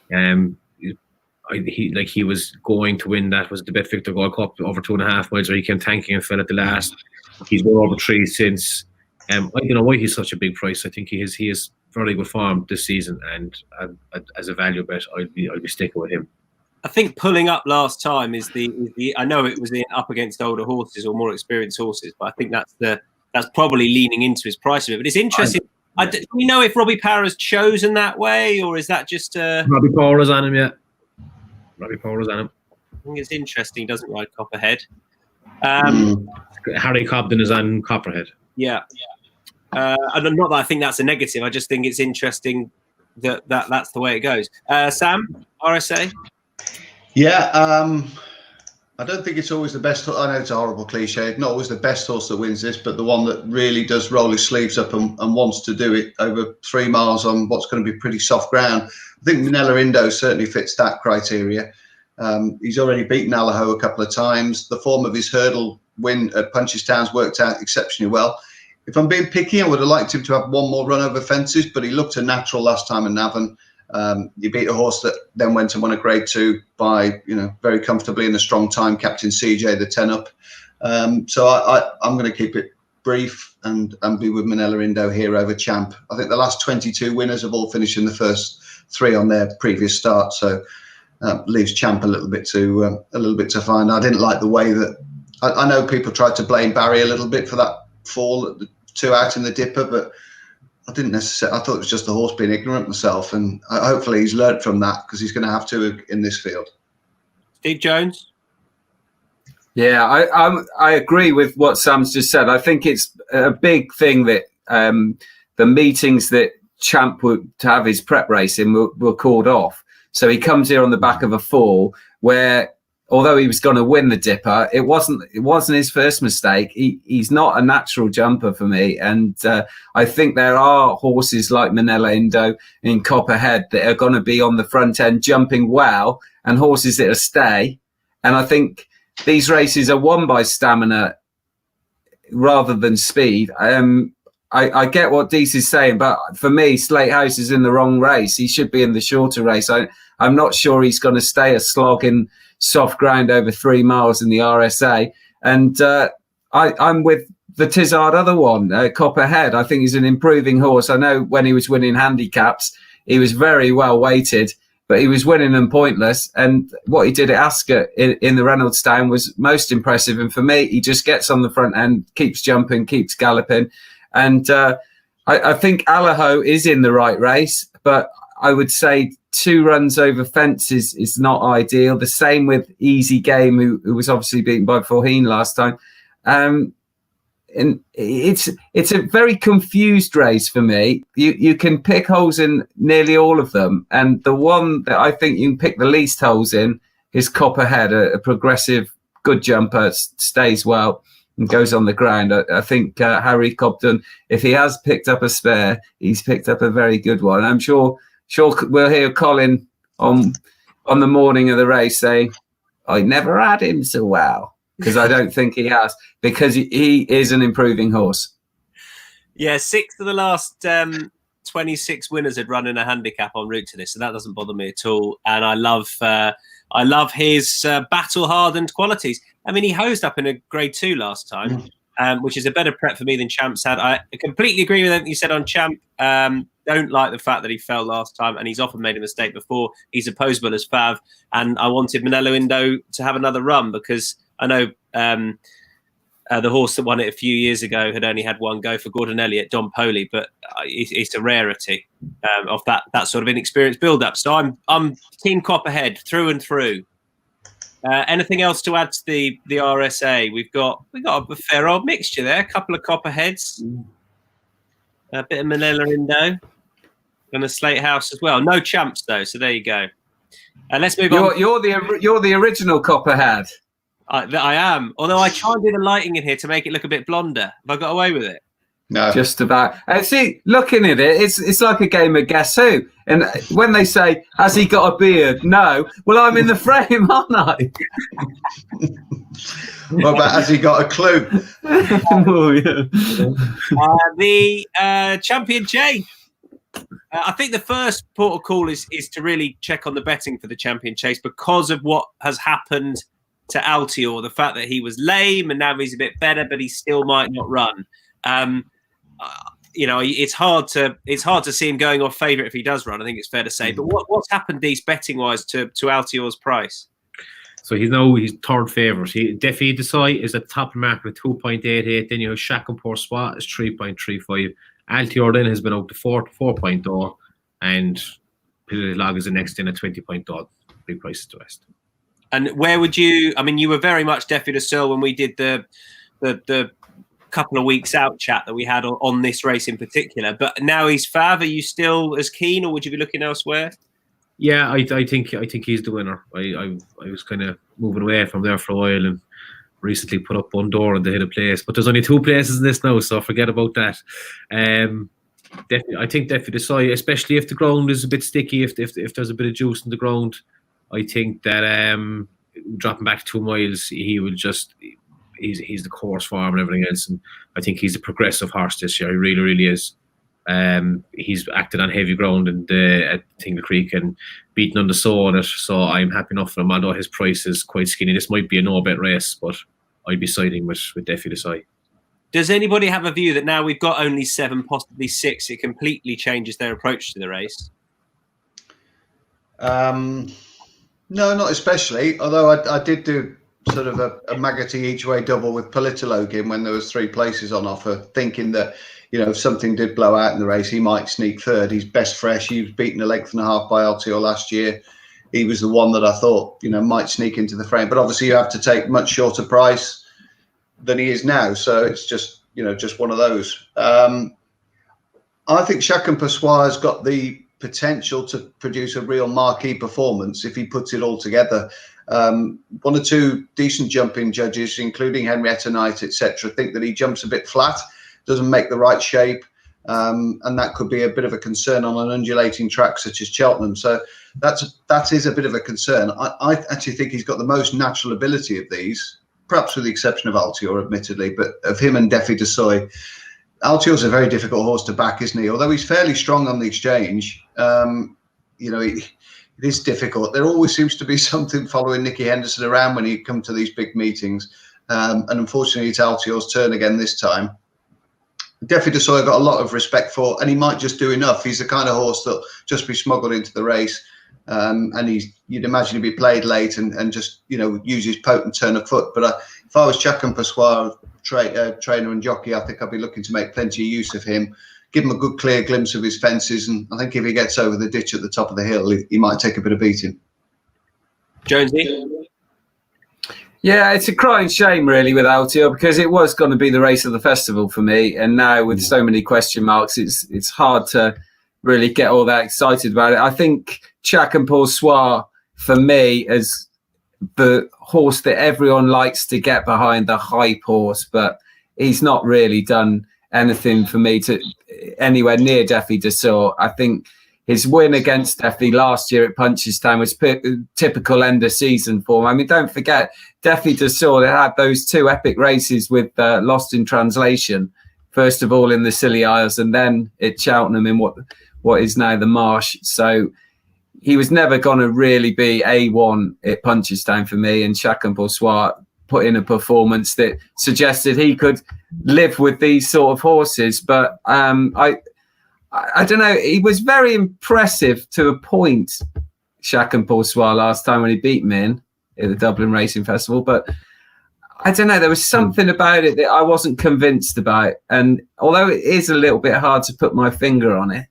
He was going to win. That was the Bet Victor Gold Cup over 2.5 miles, where he came tanking and fell at the last. He's won over 3 since. I don't know why he's such a big price. I think he is very good form this season, and as a value bet, I'd be sticking with him. I think pulling up last time is the I know it was up against older horses or more experienced horses, but I think that's probably leaning into his price a bit. But it's interesting. Do we know if Robbie Power has chosen that way, or is that just Robbie Power is on him yet? Robbie Power is on him. I think it's interesting. He doesn't ride Copperhead. Harry Cobden is on Copperhead. Yeah. And not that I think that's a negative. I just think it's interesting that's the way it goes. Sam, RSA? Yeah, I don't think it's always the best. I know it's a horrible cliche. Not always the best horse that wins this, but the one that really does roll his sleeves up and wants to do it over 3 miles on what's going to be pretty soft ground. I think Manila Indo certainly fits that criteria. He's already beaten Allaho a couple of times. The form of his hurdle win at Punchestown's worked out exceptionally well. If I'm being picky, I would have liked him to have 1 more run over fences, but he looked a natural last time in Navan. He beat a horse that then went and won a Grade 2 by, very comfortably in a strong time, Captain CJ, the 10 up. So I'm going to keep it brief and be with Manila Indo here over Champ. I think the last 22 winners have all finished in the 3 on their previous start. So leaves Champ a little bit to find. I didn't like the way that I know people tried to blame Barry a little bit for that fall at the 2 out in the dipper, but I didn't necessarily. I thought it was just the horse being ignorant myself, and hopefully he's learned from that because he's going to have to in this field. Steve Jones. Yeah, I agree with what Sam's just said. I think it's a big thing that the meetings that Champ would to have his prep racing were called off. So he comes here on the back of a fall where, although he was going to win the dipper, it wasn't his first mistake. He's not a natural jumper for me, and I think there are horses like Manella Indo in Copperhead that are going to be on the front end jumping well, and horses that will stay. And I think these races are won by stamina rather than speed. I get what Deasy's saying, but for me, Slate House is in the wrong race. He should be in the shorter race. I'm not sure he's going to stay a slog in soft ground over 3 miles in the RSA. And I'm with the Tizard other one, Copperhead. I think he's an improving horse. I know when he was winning handicaps, he was very well weighted, but he was winning them pointless. And what he did at Ascot in the Reynoldstown was most impressive. And for me, he just gets on the front end, keeps jumping, keeps galloping. And I think Allaho is in the right race, but I would say 2 runs over fences is not ideal. The same with Easy Game, who was obviously beaten by Forheen last time. And it's a very confused race for me. You can pick holes in nearly all of them, and the one that I think you can pick the least holes in is Copperhead, a progressive, good jumper, stays well and goes on the ground. I think Harry Cobden, if he has picked up a spare, he's picked up a very good one. I'm sure we'll hear Colin on the morning of the race saying, I never had him so well, because I don't think he has, because he is an improving horse. Yeah, 6 of the last 26 winners had run in a handicap en route to this, so that doesn't bother me at all. And I love his battle-hardened qualities. I mean, he hosed up in a Grade 2 last time, which is a better prep for me than Champ's had. I completely agree with everything you said on Champ. Don't like the fact that he fell last time, and he's often made a mistake before. He's opposable as Fav, and I wanted Manella Indo to have another run because I know the horse that won it a few years ago had only had one go for Gordon Elliott, Don Poley, but it's a rarity of that sort of inexperienced build-up. So I'm Team Copperhead through and through. Anything else to add to the RSA? We've got a fair old mixture there. A couple of Copperheads, a bit of Manella Indo, and a Slate House as well. No Champs though, so there you go. Let's move on. You're the original Copperhead. I am. Although I try and do the lighting in here to make it look a bit blonder. Have I got away with it? No, just about. See, looking at it, it's like a game of Guess Who. And when they say, "Has he got a beard?" No. Well, I'm in the frame, aren't I? What about has he got a clue? Oh, yeah. The Champion Chase. I think the first port of call is to really check on the betting for the Champion Chase because of what has happened to Altior, the fact that he was lame and now he's a bit better, but he still might not run. It's hard to see him going off favourite if he does run. I think it's fair to say. But what's happened, these betting wise, to Altior's price? So he's third favourite. Defi Deasy is at top mark with 2.88. Then you have Shacklepour Swat is 3.35. Altior then has been up to 4.0, and Pillar Log is the next in at 20.0. Big prices to rest. And where would you? I mean, you were very much Defi Deasy when we did the couple of weeks out chat that we had on this race in particular. But now he's Fav. Are you still as keen, or would you be looking elsewhere? Yeah, I think he's the winner. I was kind of moving away from there for a while and recently put up one door and they hit a place. But there's only 2 places in this now, so forget about that. I think Defi Deasy, especially if the ground is a bit sticky, if there's a bit of juice in the ground, I think that dropping back to 2 miles, he will just he's the course form and everything else, and I think he's a progressive horse this year. He really, really is. He's acted on heavy ground and at Tingle Creek and beaten on the saw on it, so I'm happy enough for him, although his price is quite skinny. This might be a no-bet race, but I'd be siding with Defi Deasy. Does anybody have a view that now we've got only 7, possibly 6, it completely changes their approach to the race? No, not especially. Although I did do sort of a Maggotty each way double with Politolog in when there was 3 places on offer, thinking that, you know, if something did blow out in the race, he might sneak third. He's best fresh. He was beaten a length and a half by Altior last year. He was the one that I thought, you know, might sneak into the frame. But obviously you have to take much shorter price than he is now. So it's just, you know, just one of those. I think Chacun Pessoa has got the potential to produce a real marquee performance if he puts it all together. 1 or 2 decent jumping judges, including Henrietta Knight, etc., think that he jumps a bit flat, doesn't make the right shape, and that could be a bit of a concern on an undulating track such as Cheltenham. So that is a bit of a concern. I actually think he's got the most natural ability of these, perhaps with the exception of Altior, admittedly, but of him and Defi de Soy. Altior's a very difficult horse to back, isn't he? Although he's fairly strong on the exchange, you know, it is difficult. There always seems to be something following Nicky Henderson around when he come to these big meetings. And unfortunately, it's Altior's turn again this time. Defi de Soy I've got a lot of respect for, and he might just do enough. He's the kind of horse that'll just be smuggled into the race. And you'd imagine he'd be played late and just, you know, use his potent turn of foot. But if I was Chacun Pessoa, trainer and jockey, I think I'd be looking to make plenty of use of him, give him a good clear glimpse of his fences, and I think if he gets over the ditch at the top of the hill, he might take a bit of beating. Jonesy? Yeah, it's a crying shame really with Altior, because it was going to be the race of the festival for me, and now with so many question marks, it's hard to really get all that excited about it. I think Chacun Pessoa for me is the horse that everyone likes to get behind, the hype horse, but he's not really done anything for me to anywhere near Defi de Soy. I think his win against Defi last year at Punchestown was typical end of season form. I mean, don't forget, Defi de Soy had those 2 epic races with Lost in Translation, first of all in the Scilly Isles and then at Cheltenham in what is now the Marsh. So he was never going to really be A1 at Punchestown for me, and Chacun Pessoa put in a performance that suggested he could live with these sort of horses. But I don't know, he was very impressive to a point, Chacun Pessoa, last time when he beat Min at the Dublin Racing Festival. But I don't know, there was something about it that I wasn't convinced about. And although it is a little bit hard to put my finger on it,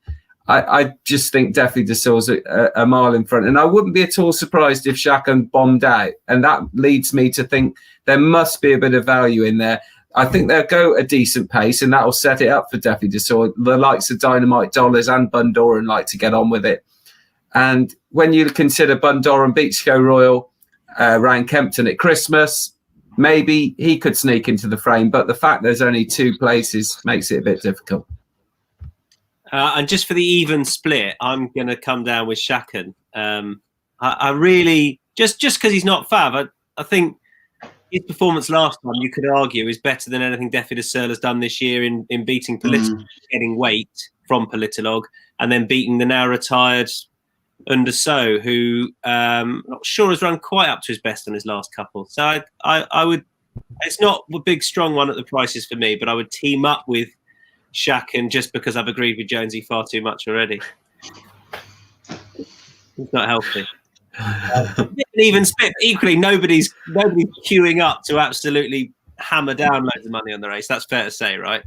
I just think Defi de Soy's a mile in front. And I wouldn't be at all surprised if Chacun bombed out. And that leads me to think there must be a bit of value in there. I think they'll go a decent pace, and that will set it up for Defi de Soy. The likes of Dynamite Dollars and Bundoran like to get on with it. And when you consider Bundoran beats Go Royal around Kempton at Christmas, maybe he could sneak into the frame. But the fact there's only 2 places makes it a bit difficult. And just for the even split, I'm going to come down with Chacun. I really, just because he's not Fav, I think his performance last time, you could argue, is better than anything Defi de Soy has done this year in beating Politolog, getting weight from Politolog, and then beating the now retired Under So, who I'm not sure has run quite up to his best on his last couple. So I would, it's not a big strong one at the prices for me, but I would team up with Chacun just because I've agreed with Jonesy far too much already. It's not healthy. Even split. Equally, nobody's queuing up to absolutely hammer down loads of money on the race. That's fair to say, right?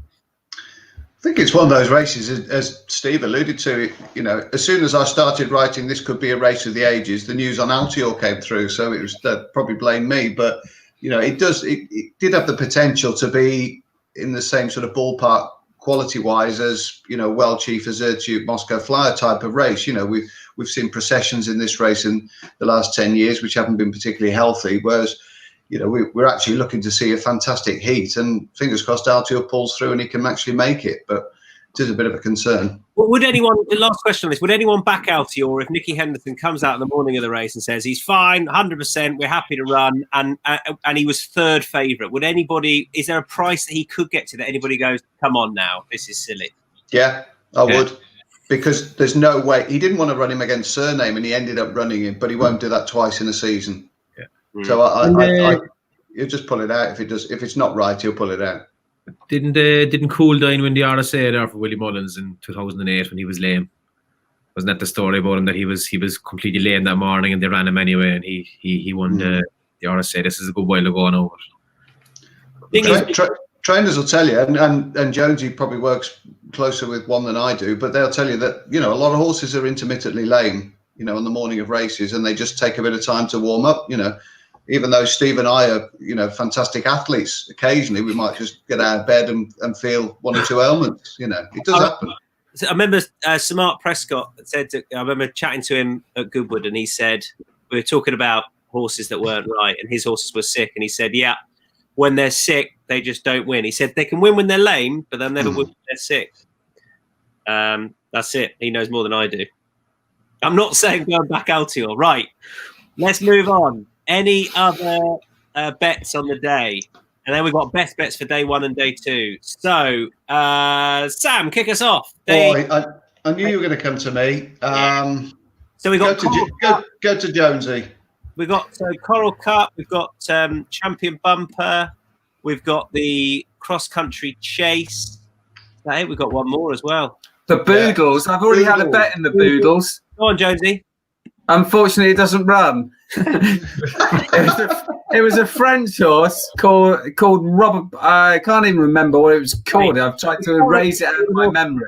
I think it's one of those races, as Steve alluded to. You know, as soon as I started writing, this could be a race of the ages, the news on Altior came through, so it was probably blame me. But you know, it did have the potential to be in the same sort of ballpark quality-wise as, you know, Well Chief, Azertute, Moscow Flyer type of race. You know, we've seen processions in this race in the last 10 years which haven't been particularly healthy, whereas, you know, we're actually looking to see a fantastic heat, and fingers crossed Altior pulls through and he can actually make it, but it is a bit of a concern. Well, would anyone, the last question on this, would anyone back Altior if Nicky Henderson comes out in the morning of the race and says he's fine, 100%, we're happy to run, and he was 3rd favourite? Would anybody, is there a price that he could get to that anybody goes, come on now, this is silly? Yeah, I would. Because there's no way, he didn't want to run him against Surname and he ended up running him, but he won't do that twice in a season. Yeah. So he'll just pull it out if it's not right, he'll pull it out. Didn't Cool Dine win the RSA there for Willie Mullins in 2008 when he was lame? Wasn't that the story about him, that he was completely lame that morning and they ran him anyway, and he won the RSA. This is a good while ago now. Trainers will tell you, and Jonesy probably works closer with one than I do, but they'll tell you that, you know, a lot of horses are intermittently lame, you know, on the morning of races, and they just take a bit of time to warm up. You know, even though Steve and I are, you know, fantastic athletes, occasionally we might just get out of bed and feel one or two ailments. You know, it does happen. I remember Sir Mark Prescott said, I remember chatting to him at Goodwood, and he said, we were talking about horses that weren't right, and his horses were sick, and he said, yeah, when they're sick, they just don't win. He said they can win when they're lame, but they'll never win when they're sick. That's it. He knows more than I do. I'm not saying go back Altior. Right. Let's move on. Any other bets on the day? And then we've got best bets for day 1 and day 2. So, Sam, kick us off. I knew you were going to come to me. So we got go to Jonesy. We've got Coral Cup, we've got Champion Bumper, we've got the Cross Country Chase. Hey, we've got one more as well. The Boodles. I've already had a bet in the Boodles. Go on, Jonesy. Unfortunately, it doesn't run. It was a French horse called Robert. I can't even remember what it was called. I've tried to erase it out of my memory.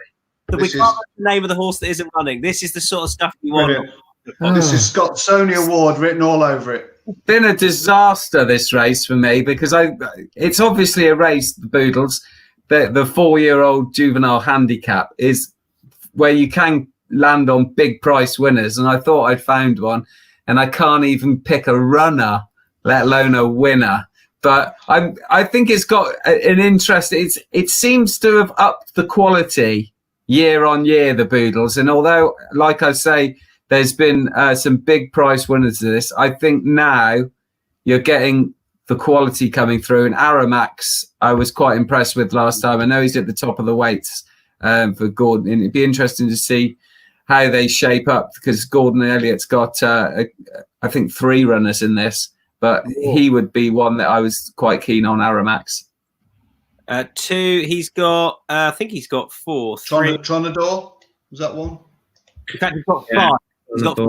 So we can't remember the name of the horse that isn't running. This is the sort of stuff you want. This has got Sony Award written all over it. Been a disaster, this race for me, because it's obviously a race, the Boodles. The 4-year-old juvenile handicap is where you can land on big price winners, and I thought I'd found one, and I can't even pick a runner, let alone a winner. But I think it's got an interest. It seems to have upped the quality year on year, the Boodles, and although, like I say, there's been some big price winners to this, I think now you're getting the quality coming through. And Aramax, I was quite impressed with last time. I know he's at the top of the weights for Gordon. And it'd be interesting to see how they shape up, because Gordon Elliott's got, I think, 3 runners in this. But he would be one that I was quite keen on, Aramax. 2, he's got, I think he's got 4. 3. Tronador, was that one? In fact, he's got 5. He's got 5.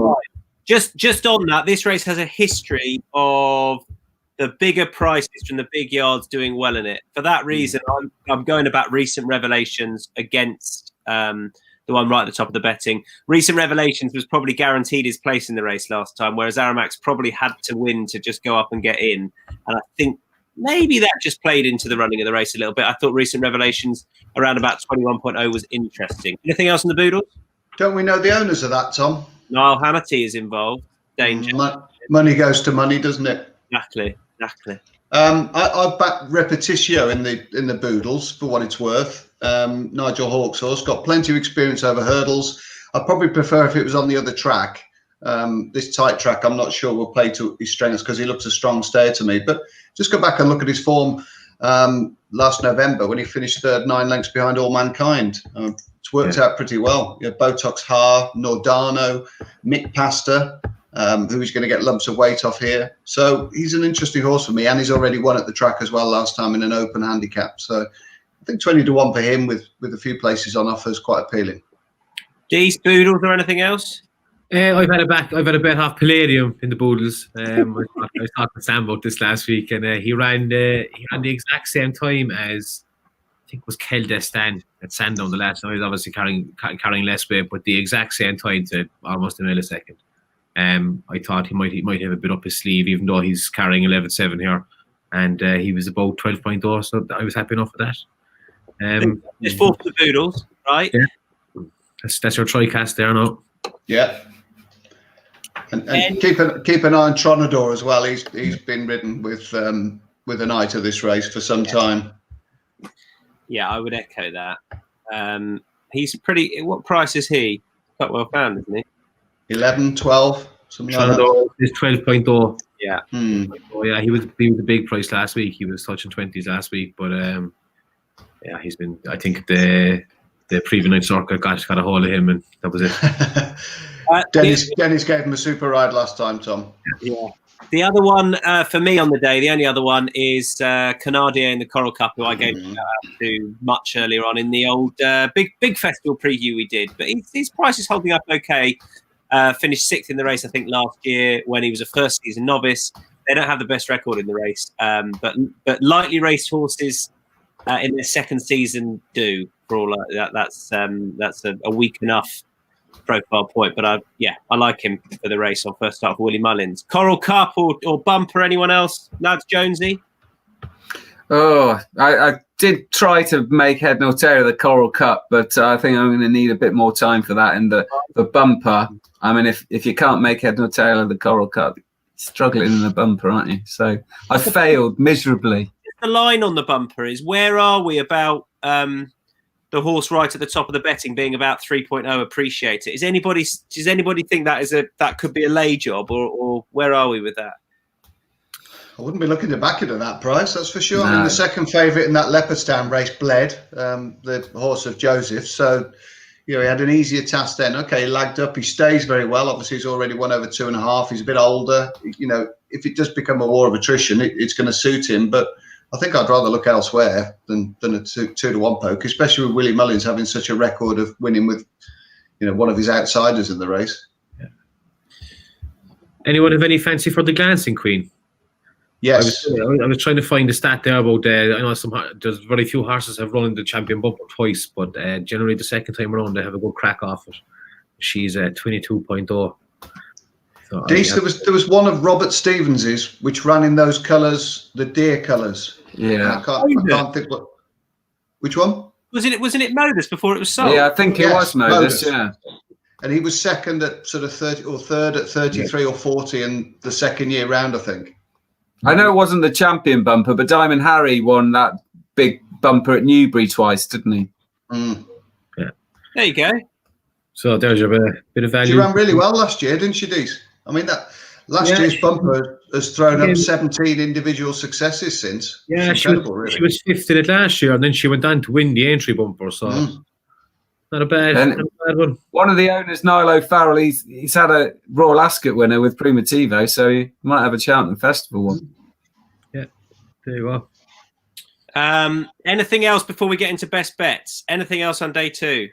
Just on that, this race has a history of the bigger prices from the big yards doing well in it. For that reason, I'm going about Recent Revelations against the one right at the top of the betting. Recent Revelations was probably guaranteed his place in the race last time, whereas Aramax probably had to win to just go up and get in. And I think maybe that just played into the running of the race a little bit. I thought Recent Revelations around about 21.0 was interesting. Anything else on the Boodles? Don't we know the owners of that, Tom? Niall Hannity is involved. Danger. Money goes to money, doesn't it? Exactly. I backed Repetitio in the Boodles for what it's worth. Nigel Hawk's horse, got plenty of experience over hurdles. I'd probably prefer if it was on the other track. This tight track, I'm not sure will play to his strengths because he looks a strong stayer to me. But just go back and look at his form last November when he finished third, 9 lengths behind All Mankind. It's worked out pretty well. You know, Botox Ha, Nordano, Mick Pastor, who's going to get lumps of weight off here. So he's an interesting horse for me, and he's already won at the track as well last time in an open handicap. So I think 20-1 for him with a few places on offer is quite appealing. Dees, Boodles, or anything else? I've had a bet off Palladium in the Boodles. I was talking to Sam about this last week, and he ran the exact same time as I think it was Micheál Deasy at Sandown the last time. He was obviously carrying less weight, but the exact same time to almost a millisecond. I thought he might have a bit up his sleeve, even though he's carrying 11.7 here, and he was about 12.0, so I was happy enough with that. Just 4 for the Boodles, right? Yeah. That's your tri-cast there now. Yeah. And keep an eye on Tronador as well. He's been ridden with an eye to this race for some time. Yeah, I would echo that. He's pretty. What price is he? Quite well found, isn't he? 11, 12, something like Tronador that. is 12.0. Yeah. Oh yeah, he was a big price last week. He was touching 20s last week, but yeah, he's been. I think the preview night circuit got a hold of him, and that was it. Dennis gave him a super ride last time, Tom. Yeah. The other one for me on the day, the only other one is Canardier in the Coral Cup, who I gave a shout out to much earlier on in the old big festival preview we did. But his price is holding up okay. Finished 6th in the race, I think, last year when he was a first season novice. They don't have the best record in the race, but lightly raced horses in their second season do. For all that, that's a weak enough profile point, but I like him for the race on first start for Willie Mullins. Coral Cup or Bumper, anyone else? Lads, Jonesy? Oh, I did try to make head nor tail of the Coral Cup, but I think I'm going to need a bit more time for that. And the Bumper, I mean, if you can't make head nor tail of the Coral Cup, you're struggling in the Bumper, aren't you? So I failed miserably. The line on the Bumper is, where are we about the horse right at the top of the betting being about 3.0 appreciated? Does anybody think that could be a lay job, or where are we with that? I wouldn't be looking to back it at that price, that's for sure. No. I mean, the second favourite in that Leopardstown race bled, the horse of Joseph. So, he had an easier task then. Okay, he lagged up. He stays very well. Obviously, he's already won over 2.5. He's a bit older. If it does become a war of attrition, it's going to suit him. But I think I'd rather look elsewhere than a 2-1 poke, especially with Willie Mullins having such a record of winning with, one of his outsiders in the race. Yeah. Anyone have any fancy for the Glancing Queen? Yes. I was trying to find the stat there about. I know there's very few horses have run in the champion bumper twice, but generally the second time around they have a good crack off it. She's at 22.0. So there was one of Robert Stevens's which ran in those colours, the deer colours. Yeah, I can't think what. Which one? Wasn't it Modus before it was sold? Yeah, I think it was Modus. Yeah, and he was second at sort of 30 or third at 33 or 40 in the second year round, I think. I know it wasn't the champion bumper, but Diamond Harry won that big bumper at Newbury twice, didn't he? Yeah. There you go. So there's a bit of value. She ran really well last year, didn't she, Dees? I mean, that last year's bumper has thrown up 17 individual successes since. Yeah, she was 5th in it last year, and then she went on to win the entry bumper. So not a bad one. One of the owners, Niall O'Farrell, he's had a Royal Ascot winner with Primitivo, so he might have a Cheltenham Festival one. Yeah, there you are. Anything else before we get into best bets? Anything else on day 2?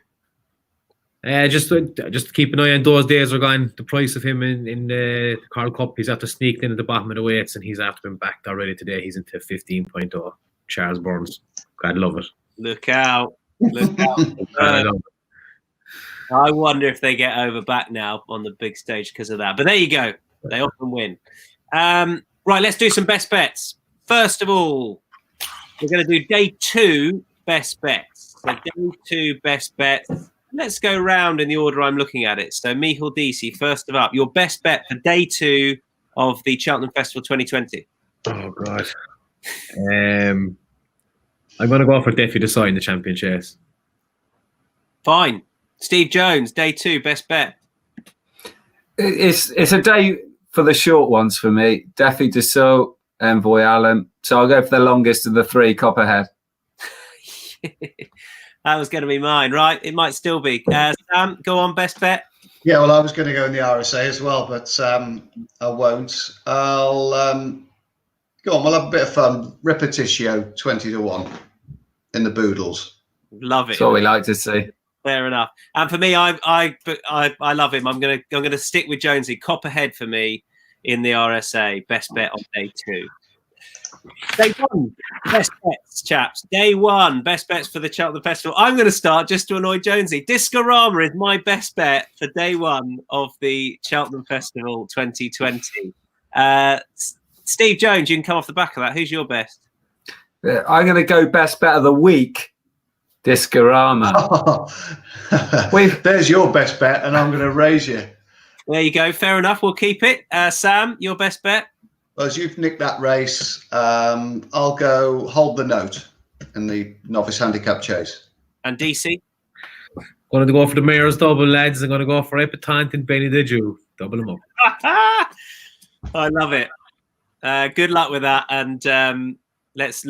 Just keep an eye on those days are gone. The price of him in the Coral Cup, he's after sneaked in at the bottom of the weights, and he's after been backed already today. He's into 15.0. Charles Burns, God love it. Look out! Look out! I wonder if they get over back now on the big stage because of that. But there you go. They often win. Right, let's do some best bets. First of all, we're going to do day 2 best bets. So day 2 best bets. Let's go round in the order I'm looking at it. So Micheál Deasy, first of up, your best bet for day 2 of the Cheltenham Festival 2020. Oh God. I'm going to go for Deafy to sign the champion chase. Fine. Steve Jones, day 2, best bet. It's a day for the short ones for me. Deafy Dessau, Envoy Allen. So I'll go for the longest of the 3, Copperhead. That was going to be mine, right? It might still be. Sam, go on, best bet. Yeah, well, I was going to go in the RSA as well, but I won't. I'll go on. We'll have a bit of fun. Repetitio, 20-1 in the Boodles. Love it. That's what we like to see. Fair enough. And for me, I love him. I'm gonna stick with Jonesy. Copperhead for me in the RSA. Best bet on day 2. Day 1, best bets, chaps. Day 1, best bets for the Cheltenham Festival. I'm going to start just to annoy Jonesy. Discorama is my best bet for day 1 of the Cheltenham Festival 2020. Steve Jones, you can come off the back of that. Who's your best? I'm going to go best bet of the week. Discorama. There's your best bet, and I'm going to raise you. There you go. Fair enough. We'll keep it. Sam, your best bet? Well, as you've nicked that race, I'll go Hold the Note in the Novice Handicap Chase. And DC? Going to go for the Mayor's double, lads. I'm going to go for Epitant and Benny the Jew. Double them up. I love it. Good luck with that. And let's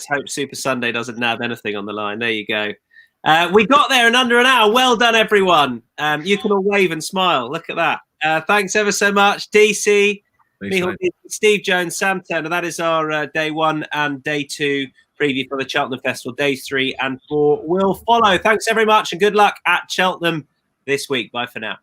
hope Super Sunday doesn't nab anything on the line. There you go. We got there in under an hour. Well done, everyone. You can all wave and smile. Look at that. Thanks ever so much, DC. Micheál Deasy, Steve Jones, Sam Turner. That is our day 1 and day 2 preview for the Cheltenham Festival. Days 3 and 4 will follow. Thanks very much and good luck at Cheltenham this week. Bye for now.